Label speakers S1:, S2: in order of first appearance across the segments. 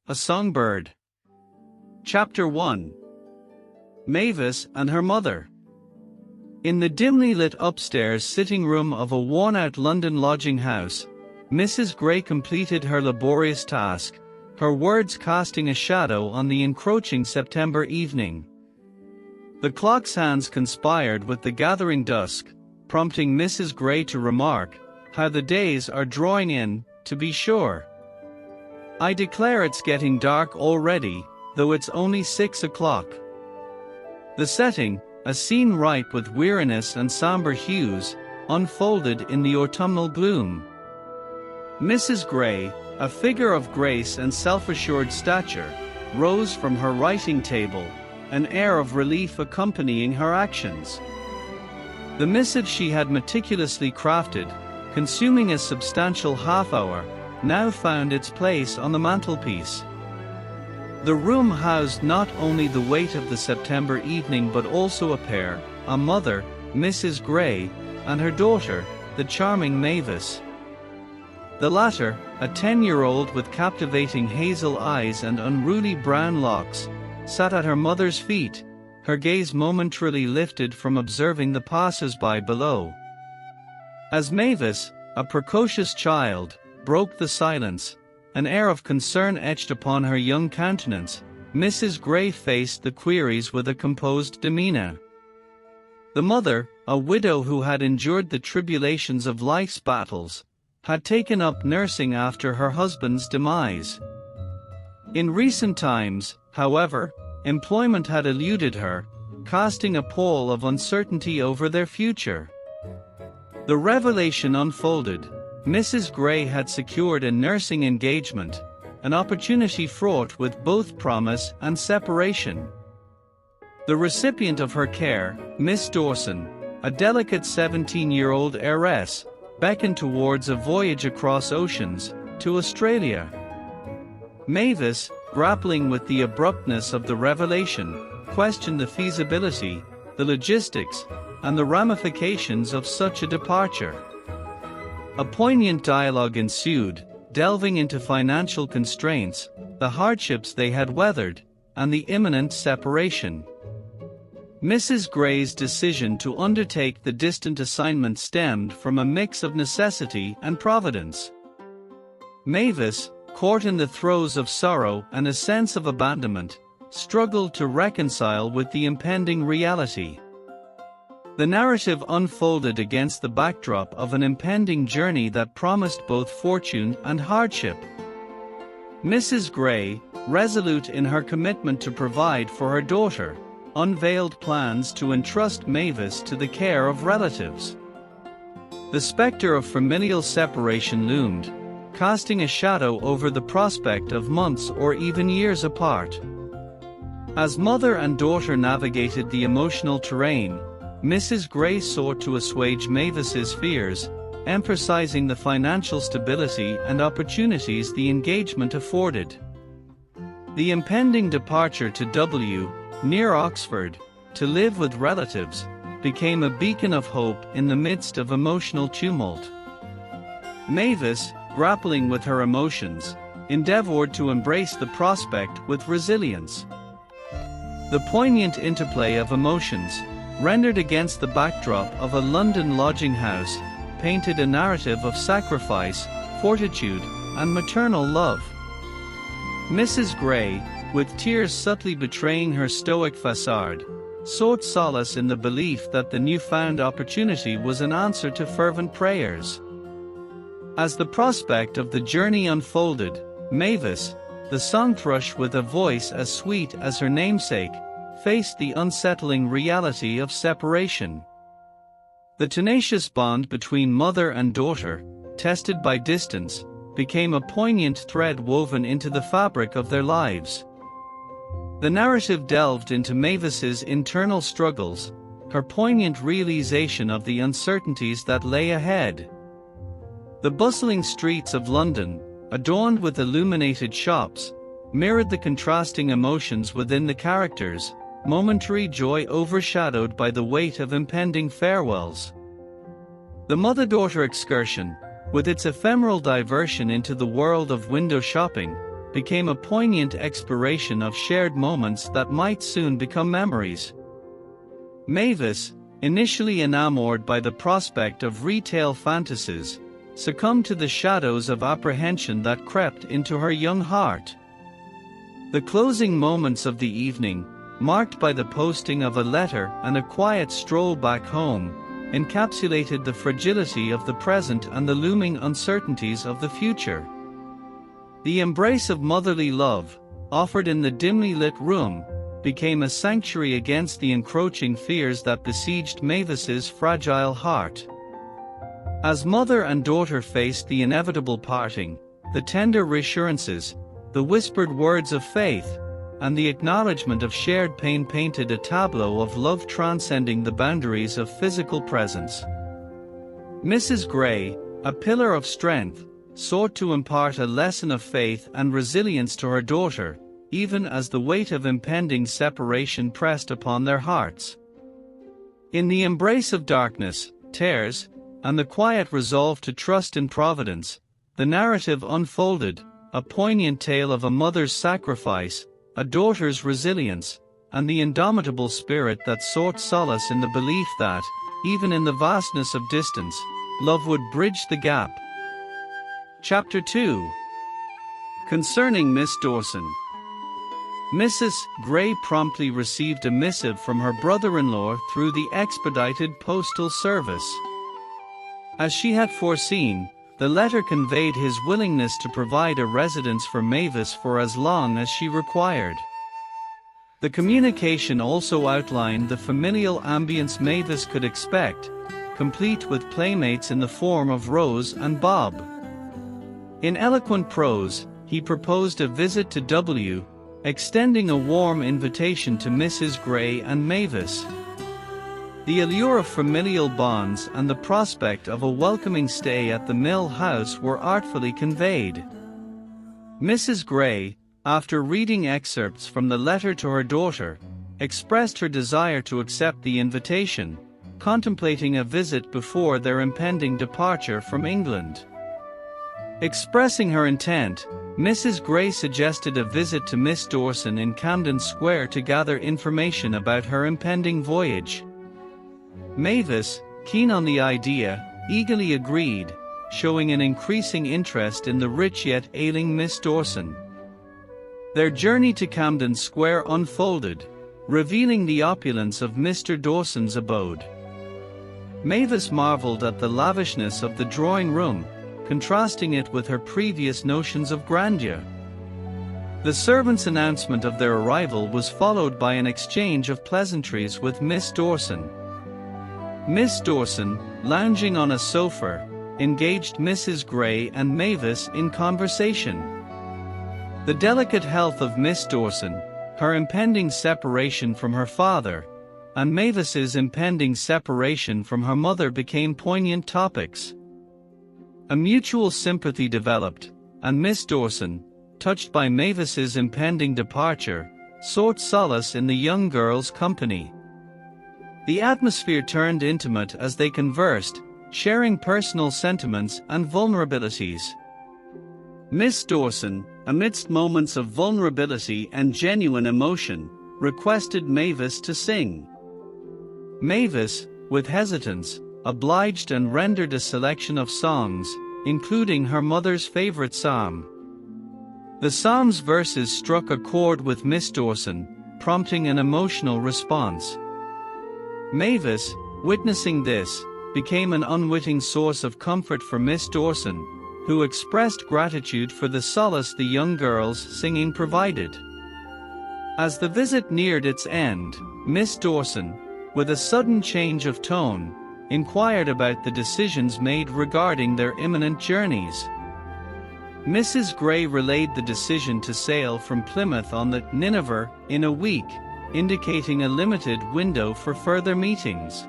S1: A Songbird. Chapter 1. Mavis and her mother. In the dimly lit upstairs sitting room of a worn-out London lodging house, Mrs. Gray completed her laborious task, her words casting a shadow on the encroaching September evening. The clock's hands conspired with the gathering dusk, prompting Mrs. Gray to remark, "How the days are drawing in, to be sure. I declare it's getting dark already, though it's only 6 o'clock." The setting, a scene ripe with weariness and somber hues, unfolded in the autumnal gloom. Mrs. Gray, a figure of grace and self-assured stature, rose from her writing table, an air of relief accompanying her actions. The missive she had meticulously crafted, consuming a substantial half-hour, now found its place on the mantelpiece. The room housed not only the weight of the September evening but also a pair, a mother, Mrs. Gray, and her daughter, the charming Mavis. The latter, a 10-year-old with captivating hazel eyes and unruly brown locks, sat at her mother's feet, her gaze momentarily lifted from observing the passers-by below. As Mavis, a precocious child, broke the silence, an air of concern etched upon her young countenance, Mrs. Gray faced the queries with a composed demeanor. The mother, a widow who had endured the tribulations of life's battles, had taken up nursing after her husband's demise. In recent times, however, employment had eluded her, casting a pall of uncertainty over their future. The revelation unfolded. Mrs. Gray had secured a nursing engagement, an opportunity fraught with both promise and separation. The recipient of her care, Miss Dawson, a delicate 17-year-old heiress, beckoned towards a voyage across oceans, to Australia. Mavis, grappling with the abruptness of the revelation, questioned the feasibility, the logistics, and the ramifications of such a departure. A poignant dialogue ensued, delving into financial constraints, the hardships they had weathered, and the imminent separation. Mrs. Gray's decision to undertake the distant assignment stemmed from a mix of necessity and providence. Mavis, caught in the throes of sorrow and a sense of abandonment, struggled to reconcile with the impending reality. The narrative unfolded against the backdrop of an impending journey that promised both fortune and hardship. Mrs. Gray, resolute in her commitment to provide for her daughter, unveiled plans to entrust Mavis to the care of relatives. The specter of familial separation loomed, casting a shadow over the prospect of months or even years apart. As mother and daughter navigated the emotional terrain, Mrs. Gray sought to assuage Mavis's fears, emphasizing the financial stability and opportunities the engagement afforded. The impending departure to W, near Oxford, to live with relatives, became a beacon of hope in the midst of emotional tumult. Mavis, grappling with her emotions, endeavored to embrace the prospect with resilience. The poignant interplay of emotions, rendered against the backdrop of a London lodging house, painted a narrative of sacrifice, fortitude, and maternal love. Mrs. Gray, with tears subtly betraying her stoic facade, sought solace in the belief that the newfound opportunity was an answer to fervent prayers. As the prospect of the journey unfolded, Mavis, the song thrush with a voice as sweet as her namesake, faced the unsettling reality of separation. The tenacious bond between mother and daughter, tested by distance, became a poignant thread woven into the fabric of their lives. The narrative delved into Mavis's internal struggles, her poignant realization of the uncertainties that lay ahead. The bustling streets of London, adorned with illuminated shops, mirrored the contrasting emotions within the characters, momentary joy overshadowed by the weight of impending farewells. The mother-daughter excursion, with its ephemeral diversion into the world of window shopping, became a poignant exploration of shared moments that might soon become memories. Mavis, initially enamored by the prospect of retail fantasies, succumbed to the shadows of apprehension that crept into her young heart. The closing moments of the evening, marked by the posting of a letter and a quiet stroll back home, encapsulated the fragility of the present and the looming uncertainties of the future. The embrace of motherly love, offered in the dimly lit room, became a sanctuary against the encroaching fears that besieged Mavis's fragile heart. As mother and daughter faced the inevitable parting, the tender reassurances, the whispered words of faith, and the acknowledgement of shared pain painted a tableau of love transcending the boundaries of physical presence. Mrs. Gray, a pillar of strength, sought to impart a lesson of faith and resilience to her daughter, even as the weight of impending separation pressed upon their hearts. In the embrace of darkness, tears, and the quiet resolve to trust in Providence, the narrative unfolded, a poignant tale of a mother's sacrifice, a daughter's resilience, and the indomitable spirit that sought solace in the belief that, even in the vastness of distance, love would bridge the gap. Chapter 2. Concerning Miss Dawson. Mrs. Gray promptly received a missive from her brother-in-law through the expedited postal service. As she had foreseen, the letter conveyed his willingness to provide a residence for Mavis for as long as she required. The communication also outlined the familial ambience Mavis could expect, complete with playmates in the form of Rose and Bob. In eloquent prose, he proposed a visit to W, extending a warm invitation to Mrs. Gray and Mavis. The allure of familial bonds and the prospect of a welcoming stay at the Mill House were artfully conveyed. Mrs. Gray, after reading excerpts from the letter to her daughter, expressed her desire to accept the invitation, contemplating a visit before their impending departure from England. Expressing her intent, Mrs. Gray suggested a visit to Miss Dawson in Camden Square to gather information about her impending voyage. Mavis, keen on the idea, eagerly agreed, showing an increasing interest in the rich yet ailing Miss Dawson. Their journey to Camden Square unfolded, revealing the opulence of Mr. Dawson's abode. Mavis marveled at the lavishness of the drawing room, contrasting it with her previous notions of grandeur. The servant's announcement of their arrival was followed by an exchange of pleasantries with Miss Dawson. Miss Dawson, lounging on a sofa, engaged Mrs. Gray and Mavis in conversation. The delicate health of Miss Dawson, her impending separation from her father, and Mavis's impending separation from her mother became poignant topics. A mutual sympathy developed, and Miss Dawson, touched by Mavis's impending departure, sought solace in the young girl's company. The atmosphere turned intimate as they conversed, sharing personal sentiments and vulnerabilities. Miss Dawson, amidst moments of vulnerability and genuine emotion, requested Mavis to sing. Mavis, with hesitance, obliged and rendered a selection of songs, including her mother's favorite psalm. The psalm's verses struck a chord with Miss Dawson, prompting an emotional response. Mavis, witnessing this, became an unwitting source of comfort for Miss Dawson, who expressed gratitude for the solace the young girl's singing provided. As the visit neared its end, Miss Dawson, with a sudden change of tone, inquired about the decisions made regarding their imminent journeys. Mrs. Gray relayed the decision to sail from Plymouth on the Nineveh in a week, indicating a limited window for further meetings.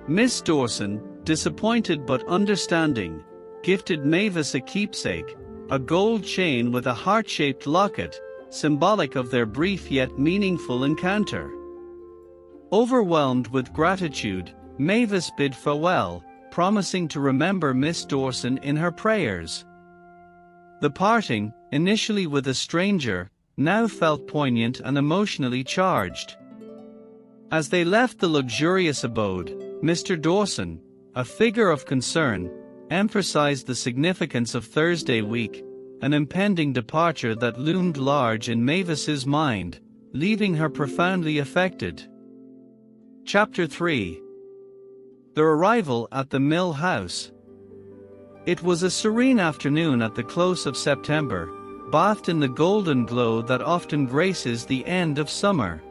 S1: Miss Dawson, disappointed but understanding, gifted Mavis a keepsake, a gold chain with a heart-shaped locket, symbolic of their brief yet meaningful encounter. Overwhelmed with gratitude, Mavis bid farewell, promising to remember Miss Dawson in her prayers. The parting, initially with a stranger, now felt poignant and emotionally charged. As they left the luxurious abode, Mr. Dawson, a figure of concern, emphasized the significance of Thursday week, an impending departure that loomed large in Mavis's mind, leaving her profoundly affected. Chapter 3. Their arrival at the Mill House. It was a serene afternoon at the close of September, bathed in the golden glow that often graces the end of summer.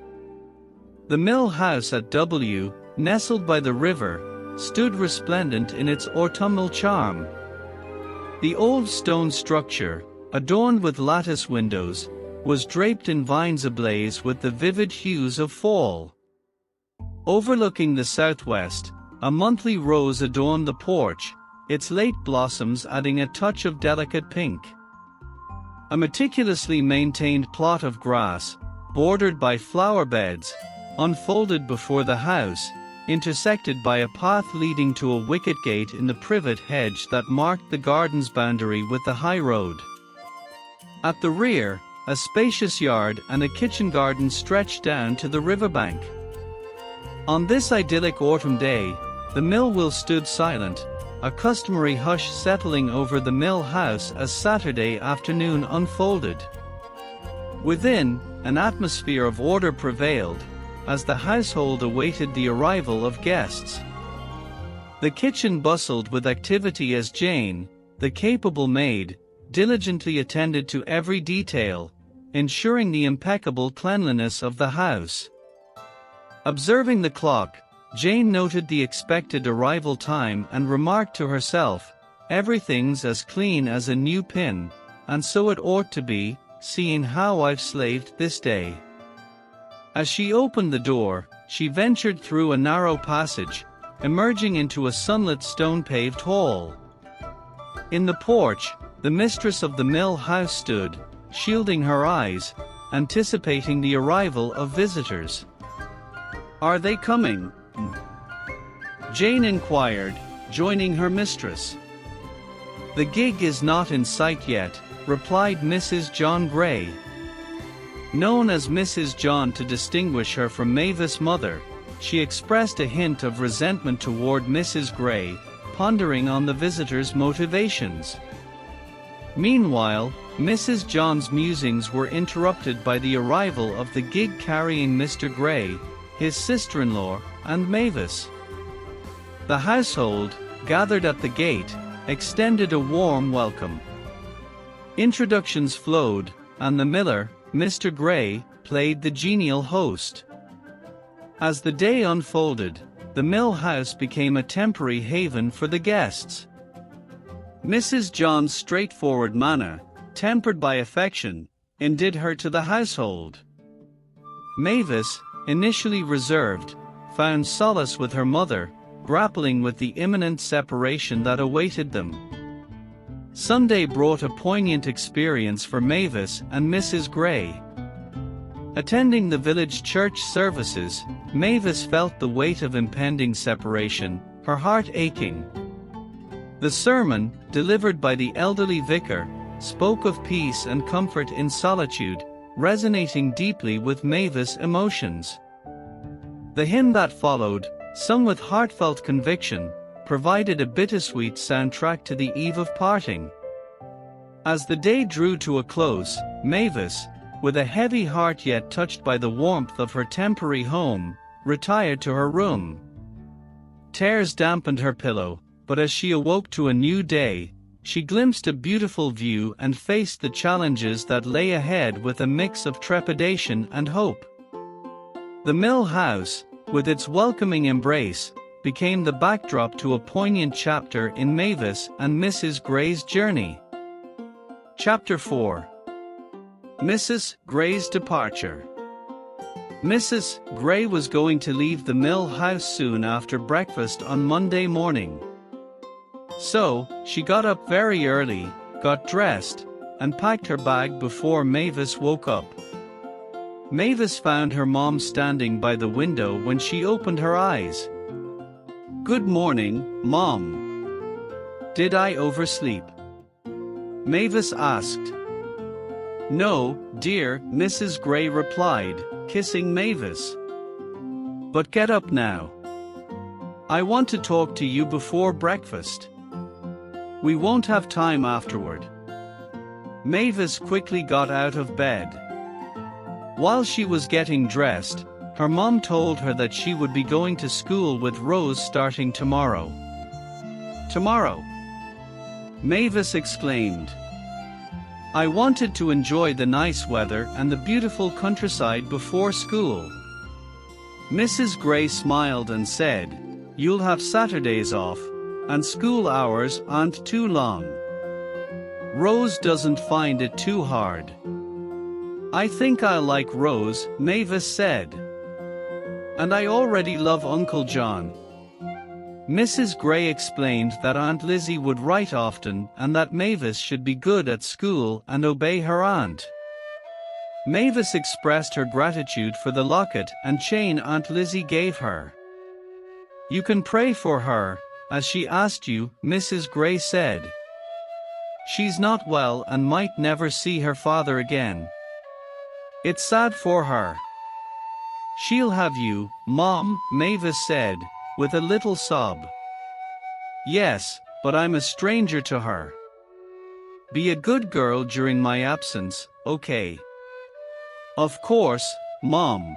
S1: The Mill House at W, nestled by the river, stood resplendent in its autumnal charm. The old stone structure, adorned with lattice windows, was draped in vines ablaze with the vivid hues of fall. Overlooking the southwest, a monthly rose adorned the porch, its late blossoms adding a touch of delicate pink. A meticulously maintained plot of grass, bordered by flower beds, unfolded before the house, intersected by a path leading to a wicket gate in the privet hedge that marked the garden's boundary with the high road. At the rear, a spacious yard and a kitchen garden stretched down to the riverbank. On this idyllic autumn day, the mill wheel stood silent, a customary hush settling over the Mill House as Saturday afternoon unfolded. Within, an atmosphere of order prevailed, as the household awaited the arrival of guests. The kitchen bustled with activity as Jane, the capable maid, diligently attended to every detail, ensuring the impeccable cleanliness of the house. Observing the clock, Jane noted the expected arrival time and remarked to herself, "Everything's as clean as a new pin, and so it ought to be, seeing how I've slaved this day." As she opened the door, she ventured through a narrow passage, emerging into a sunlit stone-paved hall. In the porch, the mistress of the Mill House stood, shielding her eyes, anticipating the arrival of visitors. "Are they coming?" Jane inquired, joining her mistress. "The gig is not in sight yet," replied Mrs. John Gray. Known as Mrs. John to distinguish her from Mavis' mother, she expressed a hint of resentment toward Mrs. Gray, pondering on the visitors' motivations. Meanwhile, Mrs. John's musings were interrupted by the arrival of the gig carrying Mr. Gray, his sister-in-law, and Mavis. The household, gathered at the gate, extended a warm welcome. Introductions flowed, and the miller, Mr. Gray, played the genial host. As the day unfolded, the Mill House became a temporary haven for the guests. Mrs. John's straightforward manner, tempered by affection, endeared her to the household. Mavis, initially reserved, found solace with her mother, grappling with the imminent separation that awaited them. Sunday brought a poignant experience for Mavis and Mrs. Gray. Attending the village church services, Mavis felt the weight of impending separation, her heart aching. The sermon, delivered by the elderly vicar, spoke of peace and comfort in solitude, resonating deeply with Mavis' emotions. The hymn that followed, sung with heartfelt conviction, provided a bittersweet soundtrack to the eve of parting. As the day drew to a close, Mavis, with a heavy heart yet touched by the warmth of her temporary home, retired to her room. Tears dampened her pillow, but as she awoke to a new day, she glimpsed a beautiful view and faced the challenges that lay ahead with a mix of trepidation and hope. The Mill House, with its welcoming embrace, became the backdrop to a poignant chapter in Mavis and Mrs. Gray's journey. Chapter 4. Mrs. Gray's departure. Mrs. Gray was going to leave the Mill House soon after breakfast on Monday morning. So, she got up very early, got dressed, and packed her bag before Mavis woke up. Mavis found her mom standing by the window when she opened her eyes. "Good morning, Mom. Did I oversleep?" Mavis asked. "No, dear," Mrs. Gray replied, kissing Mavis. "But get up now. I want to talk to you before breakfast. We won't have time afterward." Mavis quickly got out of bed. While she was getting dressed, her mom told her that she would be going to school with Rose starting tomorrow. "Tomorrow?" Mavis exclaimed. "I wanted to enjoy the nice weather and the beautiful countryside before school." Mrs. Gray smiled and said, "You'll have Saturdays off, and school hours aren't too long. Rose doesn't find it too hard." "I think I'll like Rose," Mavis said. "And I already love Uncle John." Mrs. Gray explained that Aunt Lizzie would write often and that Mavis should be good at school and obey her aunt. Mavis expressed her gratitude for the locket and chain Aunt Lizzie gave her. "You can pray for her, as she asked you," Mrs. Gray said. "She's not well and might never see her father again. It's sad for her." "She'll have you, Mom," Mavis said, with a little sob. "Yes, but I'm a stranger to her. Be a good girl during my absence, okay?" "Of course, Mom.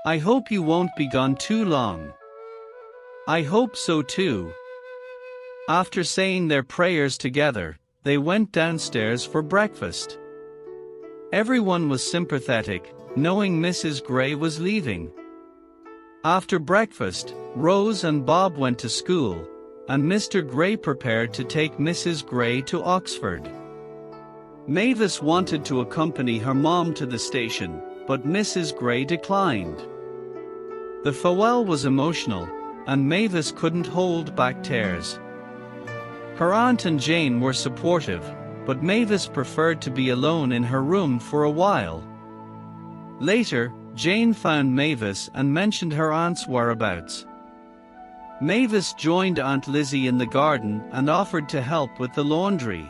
S1: I hope you won't be gone too long." "I hope so too." After saying their prayers together, they went downstairs for breakfast. Everyone was sympathetic, knowing Mrs. Gray was leaving. After breakfast, Rose and Bob went to school, and Mr. Gray prepared to take Mrs. Gray to Oxford. Mavis wanted to accompany her mom to the station, but Mrs. Gray declined. The farewell was emotional, and Mavis couldn't hold back tears. Her aunt and Jane were supportive, but Mavis preferred to be alone in her room for a while. Later, Jane found Mavis and mentioned her aunt's whereabouts. Mavis joined Aunt Lizzie in the garden and offered to help with the laundry.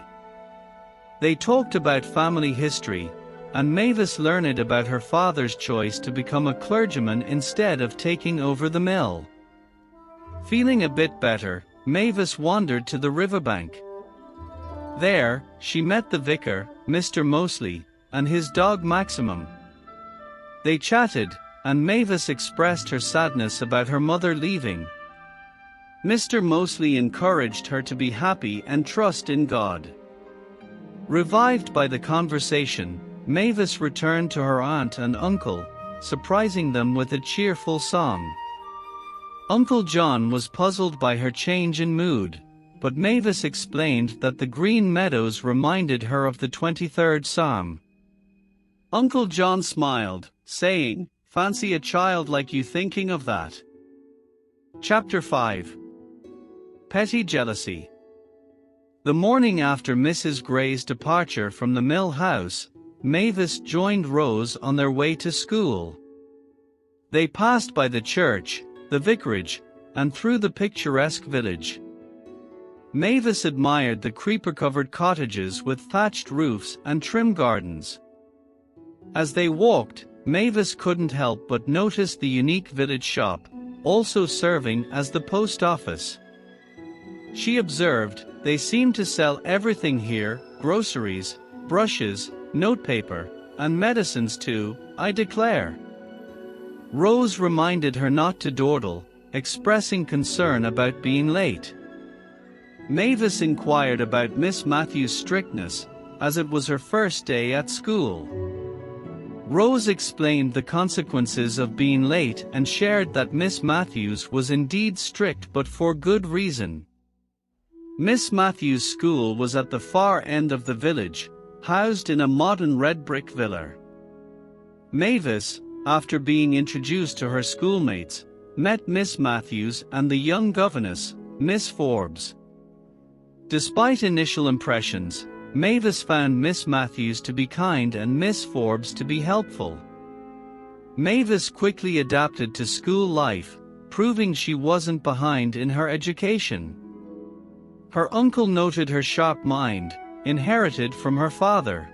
S1: They talked about family history, and Mavis learned about her father's choice to become a clergyman instead of taking over the mill. Feeling a bit better, Mavis wandered to the riverbank. There, she met the vicar, Mr. Mosley, and his dog Maximum. They chatted, and Mavis expressed her sadness about her mother leaving. Mr. Mosley encouraged her to be happy and trust in God. Revived by the conversation, Mavis returned to her aunt and uncle, surprising them with a cheerful song. Uncle John was puzzled by her change in mood, but Mavis explained that the green meadows reminded her of the 23rd Psalm. Uncle John smiled, saying, "Fancy a child like you thinking of that." Chapter 5. Petty Jealousy. The morning after Mrs. Gray's departure from the mill house, Mavis joined Rose on their way to school. They passed by the church, the vicarage, and through the picturesque village. Mavis admired the creeper-covered cottages with thatched roofs and trim gardens. As they walked, Mavis couldn't help but notice the unique village shop, also serving as the post office. She observed, "They seem to sell everything here, groceries, brushes, notepaper, and medicines too, I declare." Rose reminded her not to dawdle, expressing concern about being late. Mavis inquired about Miss Matthews' strictness, as it was her first day at school. Rose explained the consequences of being late and shared that Miss Matthews was indeed strict but for good reason. Miss Matthews' school was at the far end of the village, housed in a modern red brick villa. Mavis, after being introduced to her schoolmates, met Miss Matthews and the young governess, Miss Forbes. Despite initial impressions, Mavis found Miss Matthews to be kind and Miss Forbes to be helpful. Mavis quickly adapted to school life, proving she wasn't behind in her education. Her uncle noted her sharp mind, inherited from her father.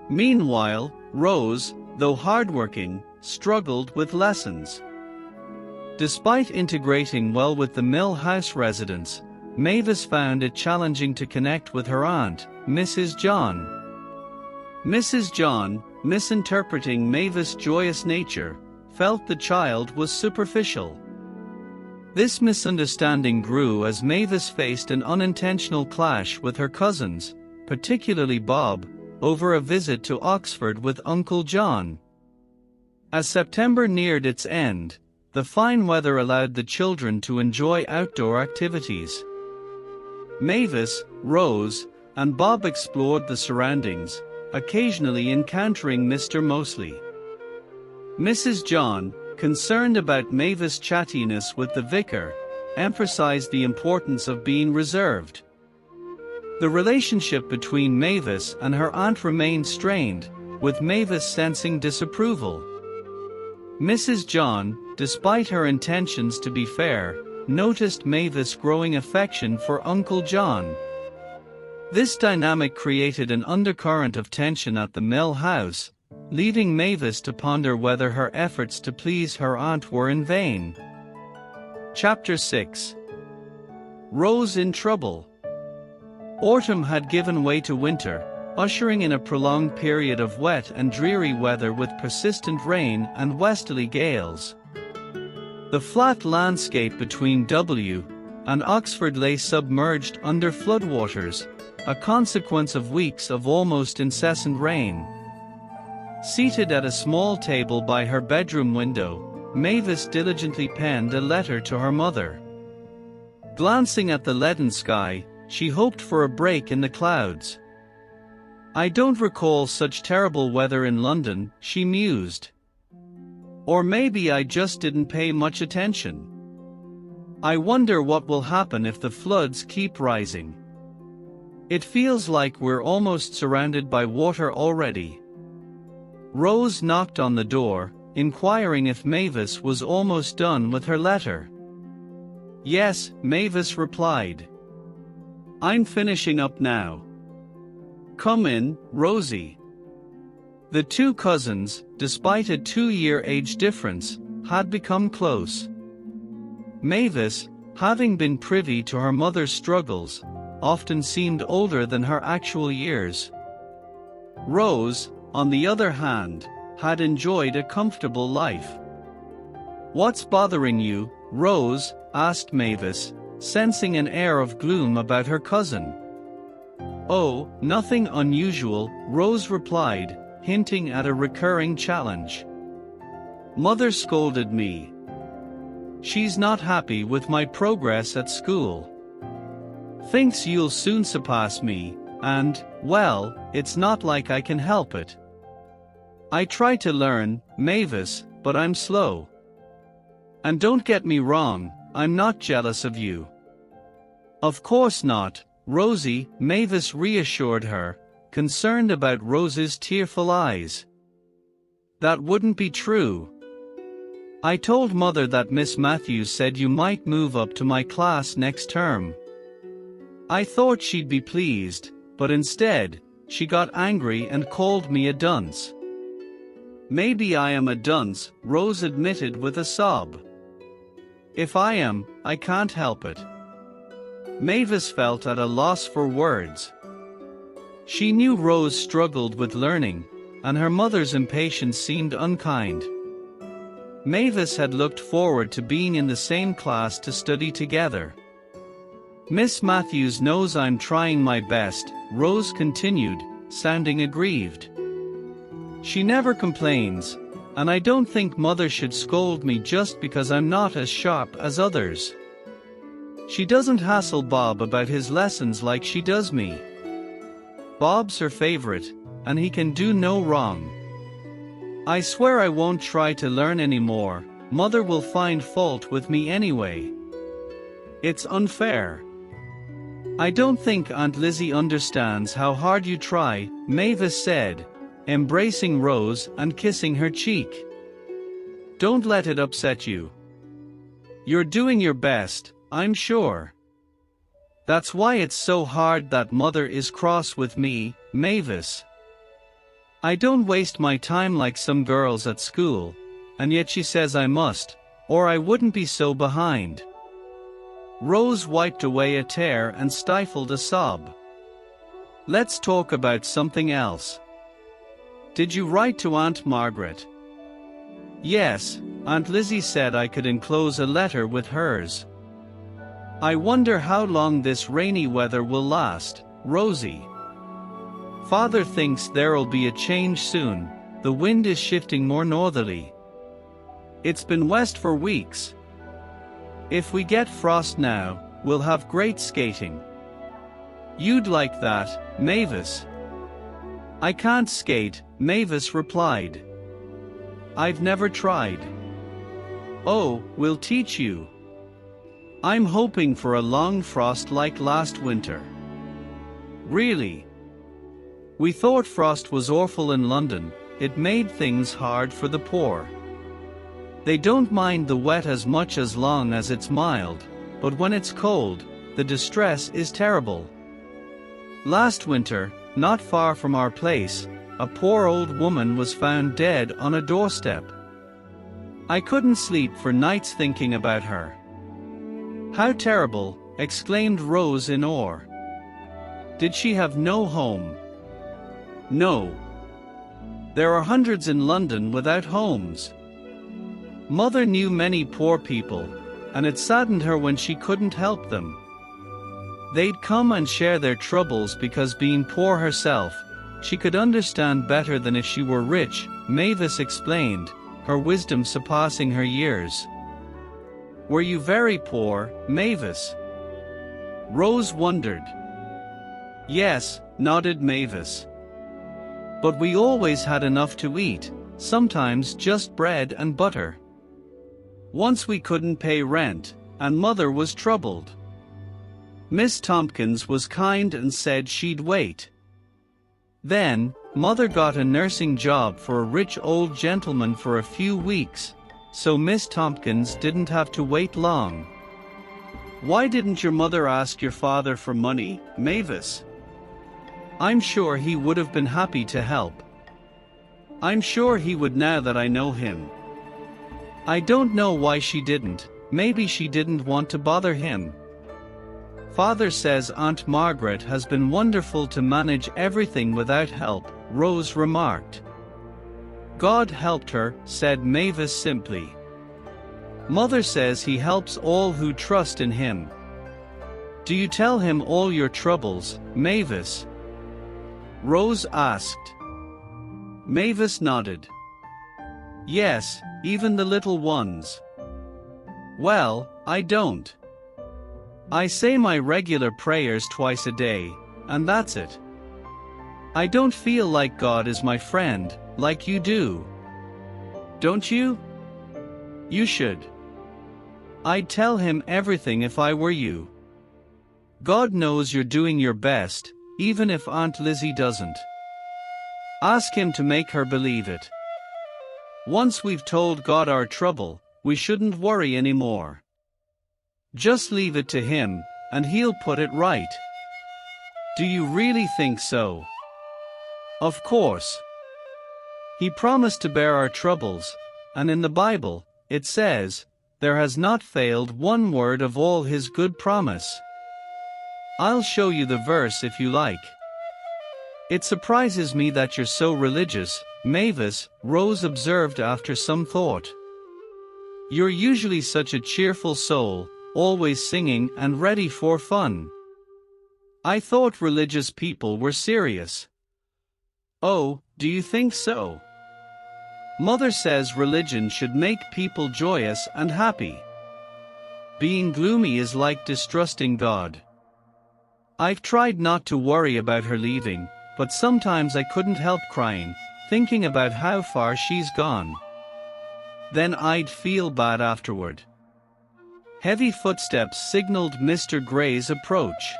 S1: Meanwhile, Rose, though hardworking, struggled with lessons. Despite integrating well with the Mill House residents, Mavis found it challenging to connect with her aunt, Mrs. John. Mrs. John, misinterpreting Mavis' joyous nature, felt the child was superficial. This misunderstanding grew as Mavis faced an unintentional clash with her cousins, particularly Bob, over a visit to Oxford with Uncle John. As September neared its end, the fine weather allowed the children to enjoy outdoor activities. Mavis, Rose, and Bob explored the surroundings, occasionally encountering Mr. Mosley. Mrs. John, concerned about Mavis' chattiness with the vicar, emphasized the importance of being reserved. The relationship between Mavis and her aunt remained strained, with Mavis sensing disapproval. Mrs. John, despite her intentions to be fair, noticed Mavis' growing affection for Uncle John. This dynamic created an undercurrent of tension at the Mill House, leaving Mavis to ponder whether her efforts to please her aunt were in vain. Chapter 6. Rose in Trouble. Autumn had given way to winter, ushering in a prolonged period of wet and dreary weather with persistent rain and westerly gales. The flat landscape between W and Oxford lay submerged under floodwaters, a consequence of weeks of almost incessant rain. Seated at a small table by her bedroom window, Mavis diligently penned a letter to her mother. Glancing at the leaden sky, she hoped for a break in the clouds. "I don't recall such terrible weather in London," she mused. "Or maybe I just didn't pay much attention. I wonder what will happen if the floods keep rising. It feels like we're almost surrounded by water already." Rose knocked on the door, inquiring if Mavis was almost done with her letter. "Yes," Mavis replied. "I'm finishing up now. Come in, Rosie." The two cousins, despite a 2-year age difference, had become close. Mavis, having been privy to her mother's struggles, often seemed older than her actual years. Rose, on the other hand, had enjoyed a comfortable life. "What's bothering you, Rose?" asked Mavis, sensing an air of gloom about her cousin. "Oh, nothing unusual," Rose replied, hinting at a recurring challenge. "Mother scolded me. She's not happy with my progress at school. Thinks you'll soon surpass me, and, well, it's not like I can help it. I try to learn, Mavis, but I'm slow. And don't get me wrong, I'm not jealous of you." "Of course not, Rosie," Mavis reassured her, concerned about Rose's tearful eyes. "That wouldn't be true. I told Mother that Miss Matthews said you might move up to my class next term. I thought she'd be pleased, but instead, she got angry and called me a dunce." "Maybe I am a dunce," Rose admitted with a sob. "If I am, I can't help it." Mavis felt at a loss for words. She knew Rose struggled with learning, and her mother's impatience seemed unkind. Mavis had looked forward to being in the same class to study together. "Miss Matthews knows I'm trying my best," Rose continued, sounding aggrieved. "She never complains, and I don't think Mother should scold me just because I'm not as sharp as others. She doesn't hassle Bob about his lessons like she does me. Bob's her favorite, and he can do no wrong. I swear I won't try to learn anymore. Mother will find fault with me anyway. It's unfair. I don't think Aunt Lizzie understands how hard you try," Mavis said, embracing Rose and kissing her cheek. "Don't let it upset you. You're doing your best, I'm sure. That's why it's so hard that Mother is cross with me, Mavis. I don't waste my time like some girls at school, and yet she says I must, or I wouldn't be so behind. Rose wiped away a tear and stifled a sob. Let's talk about something else. Did you write to Aunt Margaret? Yes, Aunt Lizzie said I could enclose a letter with hers. I wonder how long this rainy weather will last, Rosie. Father thinks there'll be a change soon. The wind is shifting more northerly. It's been west for weeks. If we get frost now, we'll have great skating. You'd like that, Mavis. I can't skate, Mavis replied. I've never tried. Oh, we'll teach you. I'm hoping for a long frost like last winter. Really? We thought frost was awful in London. It made things hard for the poor. They don't mind the wet as much as long as it's mild, but when it's cold, the distress is terrible. Last winter, not far from our place, a poor old woman was found dead on a doorstep. I couldn't sleep for nights thinking about her. How terrible, exclaimed Rose in awe. Did she have no home? No. There are hundreds in London without homes. Mother knew many poor people, and it saddened her when she couldn't help them. They'd come and share their troubles because being poor herself, she could understand better than if she were rich, Mavis explained, her wisdom surpassing her years. Were you very poor, Mavis? Rose wondered. Yes, nodded Mavis. But we always had enough to eat, sometimes just bread and butter. Once we couldn't pay rent, and Mother was troubled. Miss Tompkins was kind and said she'd wait. Then, Mother got a nursing job for a rich old gentleman for a few weeks, so Miss Tompkins didn't have to wait long. Why didn't your mother ask your father for money, Mavis? I'm sure he would have been happy to help. I'm sure he would now that I know him. I don't know why she didn't. Maybe she didn't want to bother him. Father says Aunt Margaret has been wonderful to manage everything without help, Rose remarked. God helped her, said Mavis simply. Mother says he helps all who trust in him. Do you tell him all your troubles, Mavis? Rose asked. Mavis nodded. Yes, even the little ones. Well, I don't. I say my regular prayers twice a day, and that's it. I don't feel like God is my friend, like you do. Don't you? You should. I'd tell him everything if I were you. God knows you're doing your best, even if Aunt Lizzie doesn't. Ask him to make her believe it. Once we've told God our trouble, we shouldn't worry anymore. Just leave it to him, and he'll put it right. Do you really think so? Of course. He promised to bear our troubles, and in the Bible, it says, there has not failed one word of all his good promise. I'll show you the verse if you like. It surprises me that you're so religious, Mavis, Rose observed after some thought. You're usually such a cheerful soul, always singing and ready for fun. I thought religious people were serious. Oh, do you think so? Mother says religion should make people joyous and happy. Being gloomy is like distrusting God. I've tried not to worry about her leaving, but sometimes I couldn't help crying, thinking about how far she's gone. Then I'd feel bad afterward. Heavy footsteps signaled Mr. Gray's approach.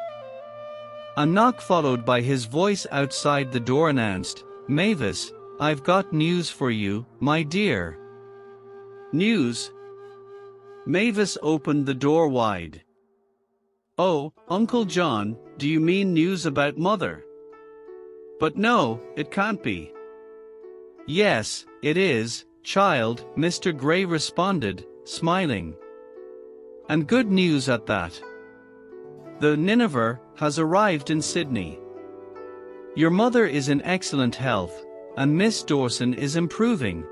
S1: A knock followed by his voice outside the door announced, Mavis, I've got news for you, my dear. News? Mavis opened the door wide. Oh, Uncle John, do you mean news about Mother? But no, it can't be. "Yes, it is, child," Mr. Gray responded, smiling. "And good news at that. The Nineveh has arrived in Sydney. Your mother is in excellent health, and Miss Dawson is improving.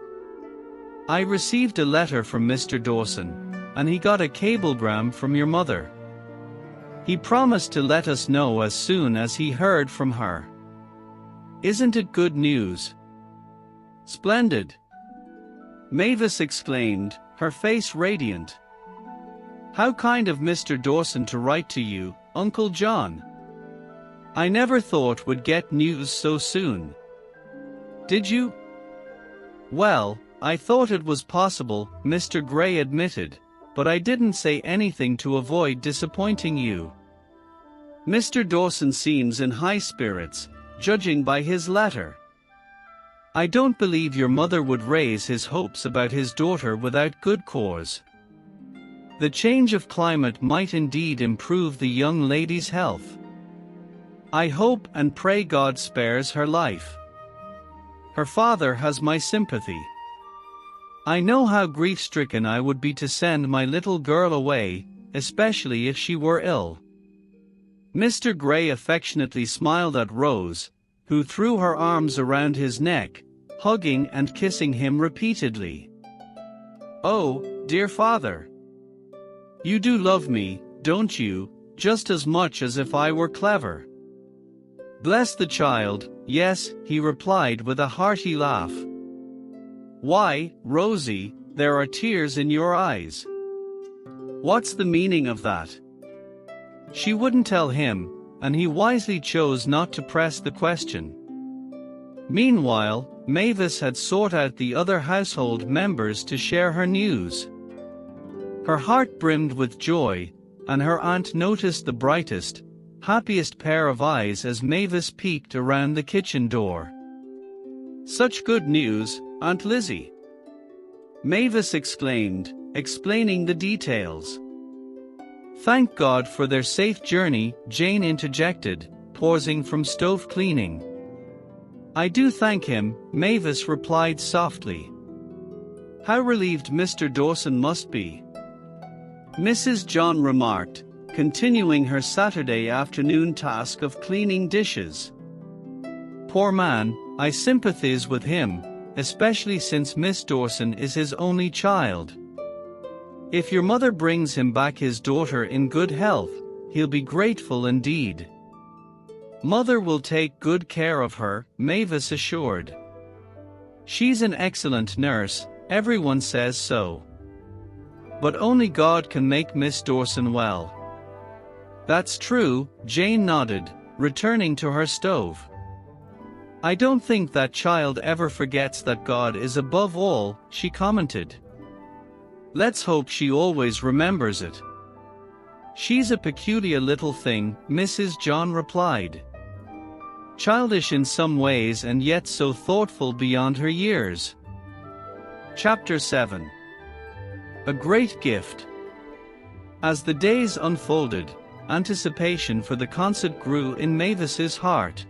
S1: I received a letter from Mr. Dawson, and he got a cablegram from your mother. He promised to let us know as soon as he heard from her. Isn't it good news?" "Splendid!" Mavis exclaimed, her face radiant. "How kind of Mr. Dawson to write to you, Uncle John. I never thought we'd get news so soon." "Did you?" "Well, I thought it was possible," Mr. Gray admitted, "but I didn't say anything to avoid disappointing you. Mr. Dawson seems in high spirits, judging by his letter. I don't believe your mother would raise his hopes about his daughter without good cause. The change of climate might indeed improve the young lady's health. I hope and pray God spares her life. Her father has my sympathy. I know how grief-stricken I would be to send my little girl away, especially if she were ill." Mr. Gray affectionately smiled at Rose, who threw her arms around his neck, hugging and kissing him repeatedly. "Oh, dear father. You do love me, don't you, just as much as if I were clever?" "Bless the child, yes," he replied with a hearty laugh. "Why, Rosie, there are tears in your eyes. What's the meaning of that?" She wouldn't tell him, and he wisely chose not to press the question. Meanwhile, Mavis had sought out the other household members to share her news. Her heart brimmed with joy, and her aunt noticed the brightest, happiest pair of eyes as Mavis peeked around the kitchen door. "Such good news, Aunt Lizzie!" Mavis exclaimed, explaining the details. "Thank God for their safe journey," Jane interjected, pausing from stove cleaning. "I do thank him," Mavis replied softly. "How relieved Mr. Dawson must be," Mrs. John remarked, continuing her Saturday afternoon task of cleaning dishes. "Poor man, I sympathize with him, especially since Miss Dawson is his only child. If your mother brings him back his daughter in good health, he'll be grateful indeed." "Mother will take good care of her," Mavis assured. "She's an excellent nurse, everyone says so. But only God can make Miss Dawson well." "That's true," Jane nodded, returning to her stove. "I don't think that child ever forgets that God is above all," she commented. "Let's hope she always remembers it." "She's a peculiar little thing," Mrs. John replied. "Childish in some ways and yet so thoughtful beyond her years." Chapter 7. A Great Gift. As the days unfolded, anticipation for the concert grew in Mavis's heart.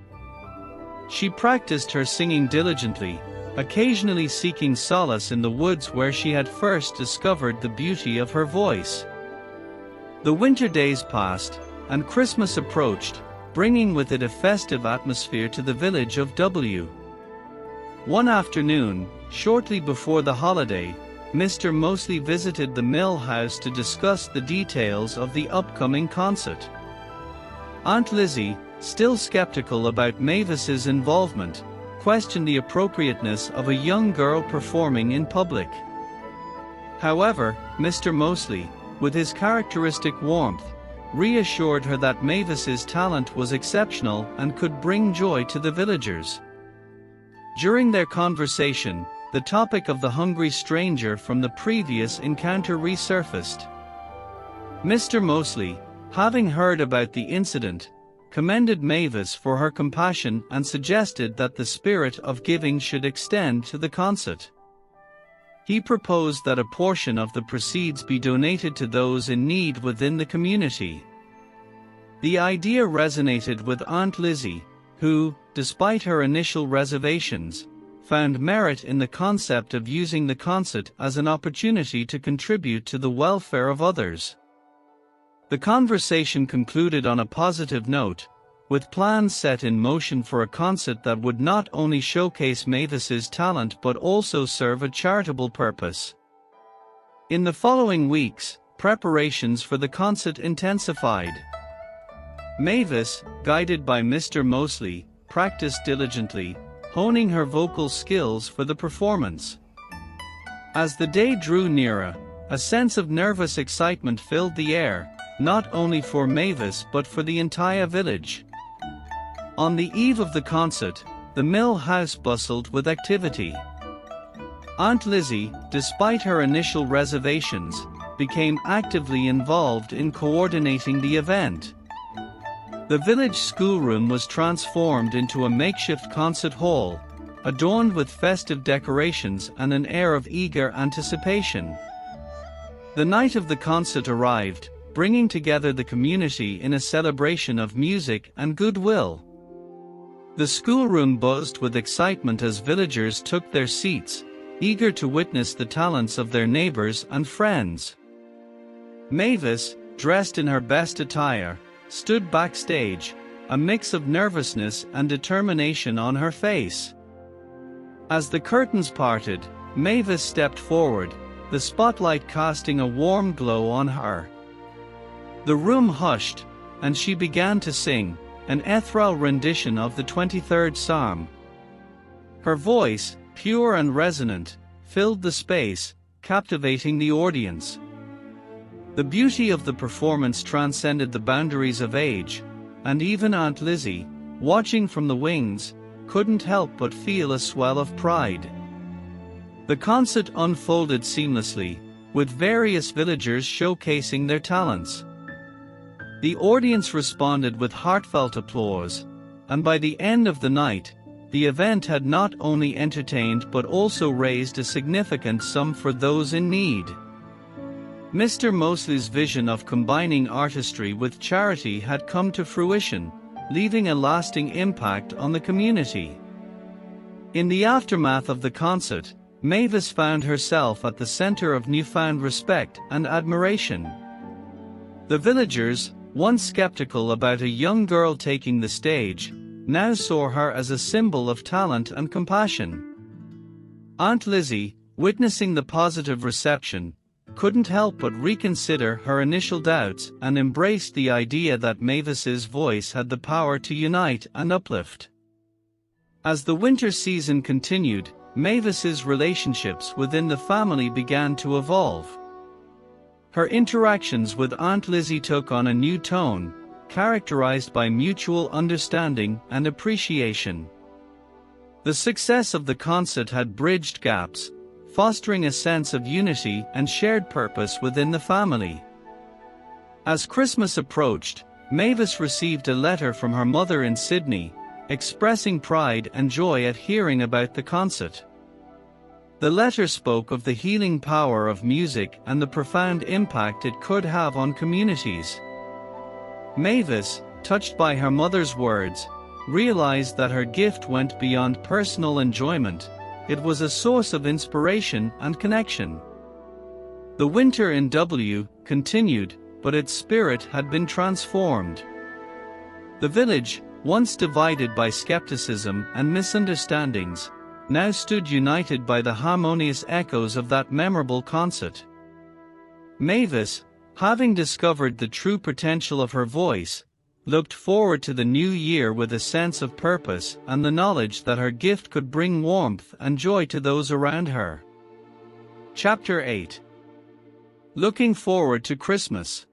S1: She practiced her singing diligently, occasionally seeking solace in the woods where she had first discovered the beauty of her voice. The winter days passed, and Christmas approached, bringing with it a festive atmosphere to the village of W. One afternoon, shortly before the holiday, Mr. Mosley visited the mill house to discuss the details of the upcoming concert. Aunt Lizzie, still skeptical about Mavis's involvement, questioned the appropriateness of a young girl performing in public. However, Mr. Mosley, with his characteristic warmth, reassured her that Mavis's talent was exceptional and could bring joy to the villagers. During their conversation, the topic of the hungry stranger from the previous encounter resurfaced. Mr. Mosley, having heard about the incident, commended Mavis for her compassion and suggested that the spirit of giving should extend to the concert. He proposed that a portion of the proceeds be donated to those in need within the community. The idea resonated with Aunt Lizzie, who, despite her initial reservations, found merit in the concept of using the concert as an opportunity to contribute to the welfare of others. The conversation concluded on a positive note, with plans set in motion for a concert that would not only showcase Mavis's talent but also serve a charitable purpose. In the following weeks, preparations for the concert intensified. Mavis, guided by Mr. Mosley, practiced diligently, honing her vocal skills for the performance. As the day drew nearer, a sense of nervous excitement filled the air, not only for Mavis but for the entire village. On the eve of the concert, the mill house bustled with activity. Aunt Lizzie, despite her initial reservations, became actively involved in coordinating the event. The village schoolroom was transformed into a makeshift concert hall, adorned with festive decorations and an air of eager anticipation. The night of the concert arrived, bringing together the community in a celebration of music and goodwill. The schoolroom buzzed with excitement as villagers took their seats, eager to witness the talents of their neighbors and friends. Mavis, dressed in her best attire, stood backstage, a mix of nervousness and determination on her face. As the curtains parted, Mavis stepped forward, the spotlight casting a warm glow on her. The room hushed, and she began to sing, an ethereal rendition of the 23rd Psalm. Her voice, pure and resonant, filled the space, captivating the audience. The beauty of the performance transcended the boundaries of age, and even Aunt Lizzie, watching from the wings, couldn't help but feel a swell of pride. The concert unfolded seamlessly, with various villagers showcasing their talents. The audience responded with heartfelt applause, and by the end of the night, the event had not only entertained but also raised a significant sum for those in need. Mr. Mosley's vision of combining artistry with charity had come to fruition, leaving a lasting impact on the community. In the aftermath of the concert, Mavis found herself at the center of newfound respect and admiration. The villagers, once skeptical about a young girl taking the stage, now saw her as a symbol of talent and compassion. Aunt Lizzie, witnessing the positive reception, couldn't help but reconsider her initial doubts and embraced the idea that Mavis's voice had the power to unite and uplift. As the winter season continued, Mavis's relationships within the family began to evolve. Her interactions with Aunt Lizzie took on a new tone, characterized by mutual understanding and appreciation. The success of the concert had bridged gaps, fostering a sense of unity and shared purpose within the family. As Christmas approached, Mavis received a letter from her mother in Sydney, expressing pride and joy at hearing about the concert. The letter spoke of the healing power of music and the profound impact it could have on communities. Mavis, touched by her mother's words, realized that her gift went beyond personal enjoyment. It was a source of inspiration and connection. The winter in W continued, but its spirit had been transformed. The village, once divided by skepticism and misunderstandings, now stood united by the harmonious echoes of that memorable concert. Mavis, having discovered the true potential of her voice, looked forward to the new year with a sense of purpose and the knowledge that her gift could bring warmth and joy to those around her. Chapter 8. Looking forward to Christmas.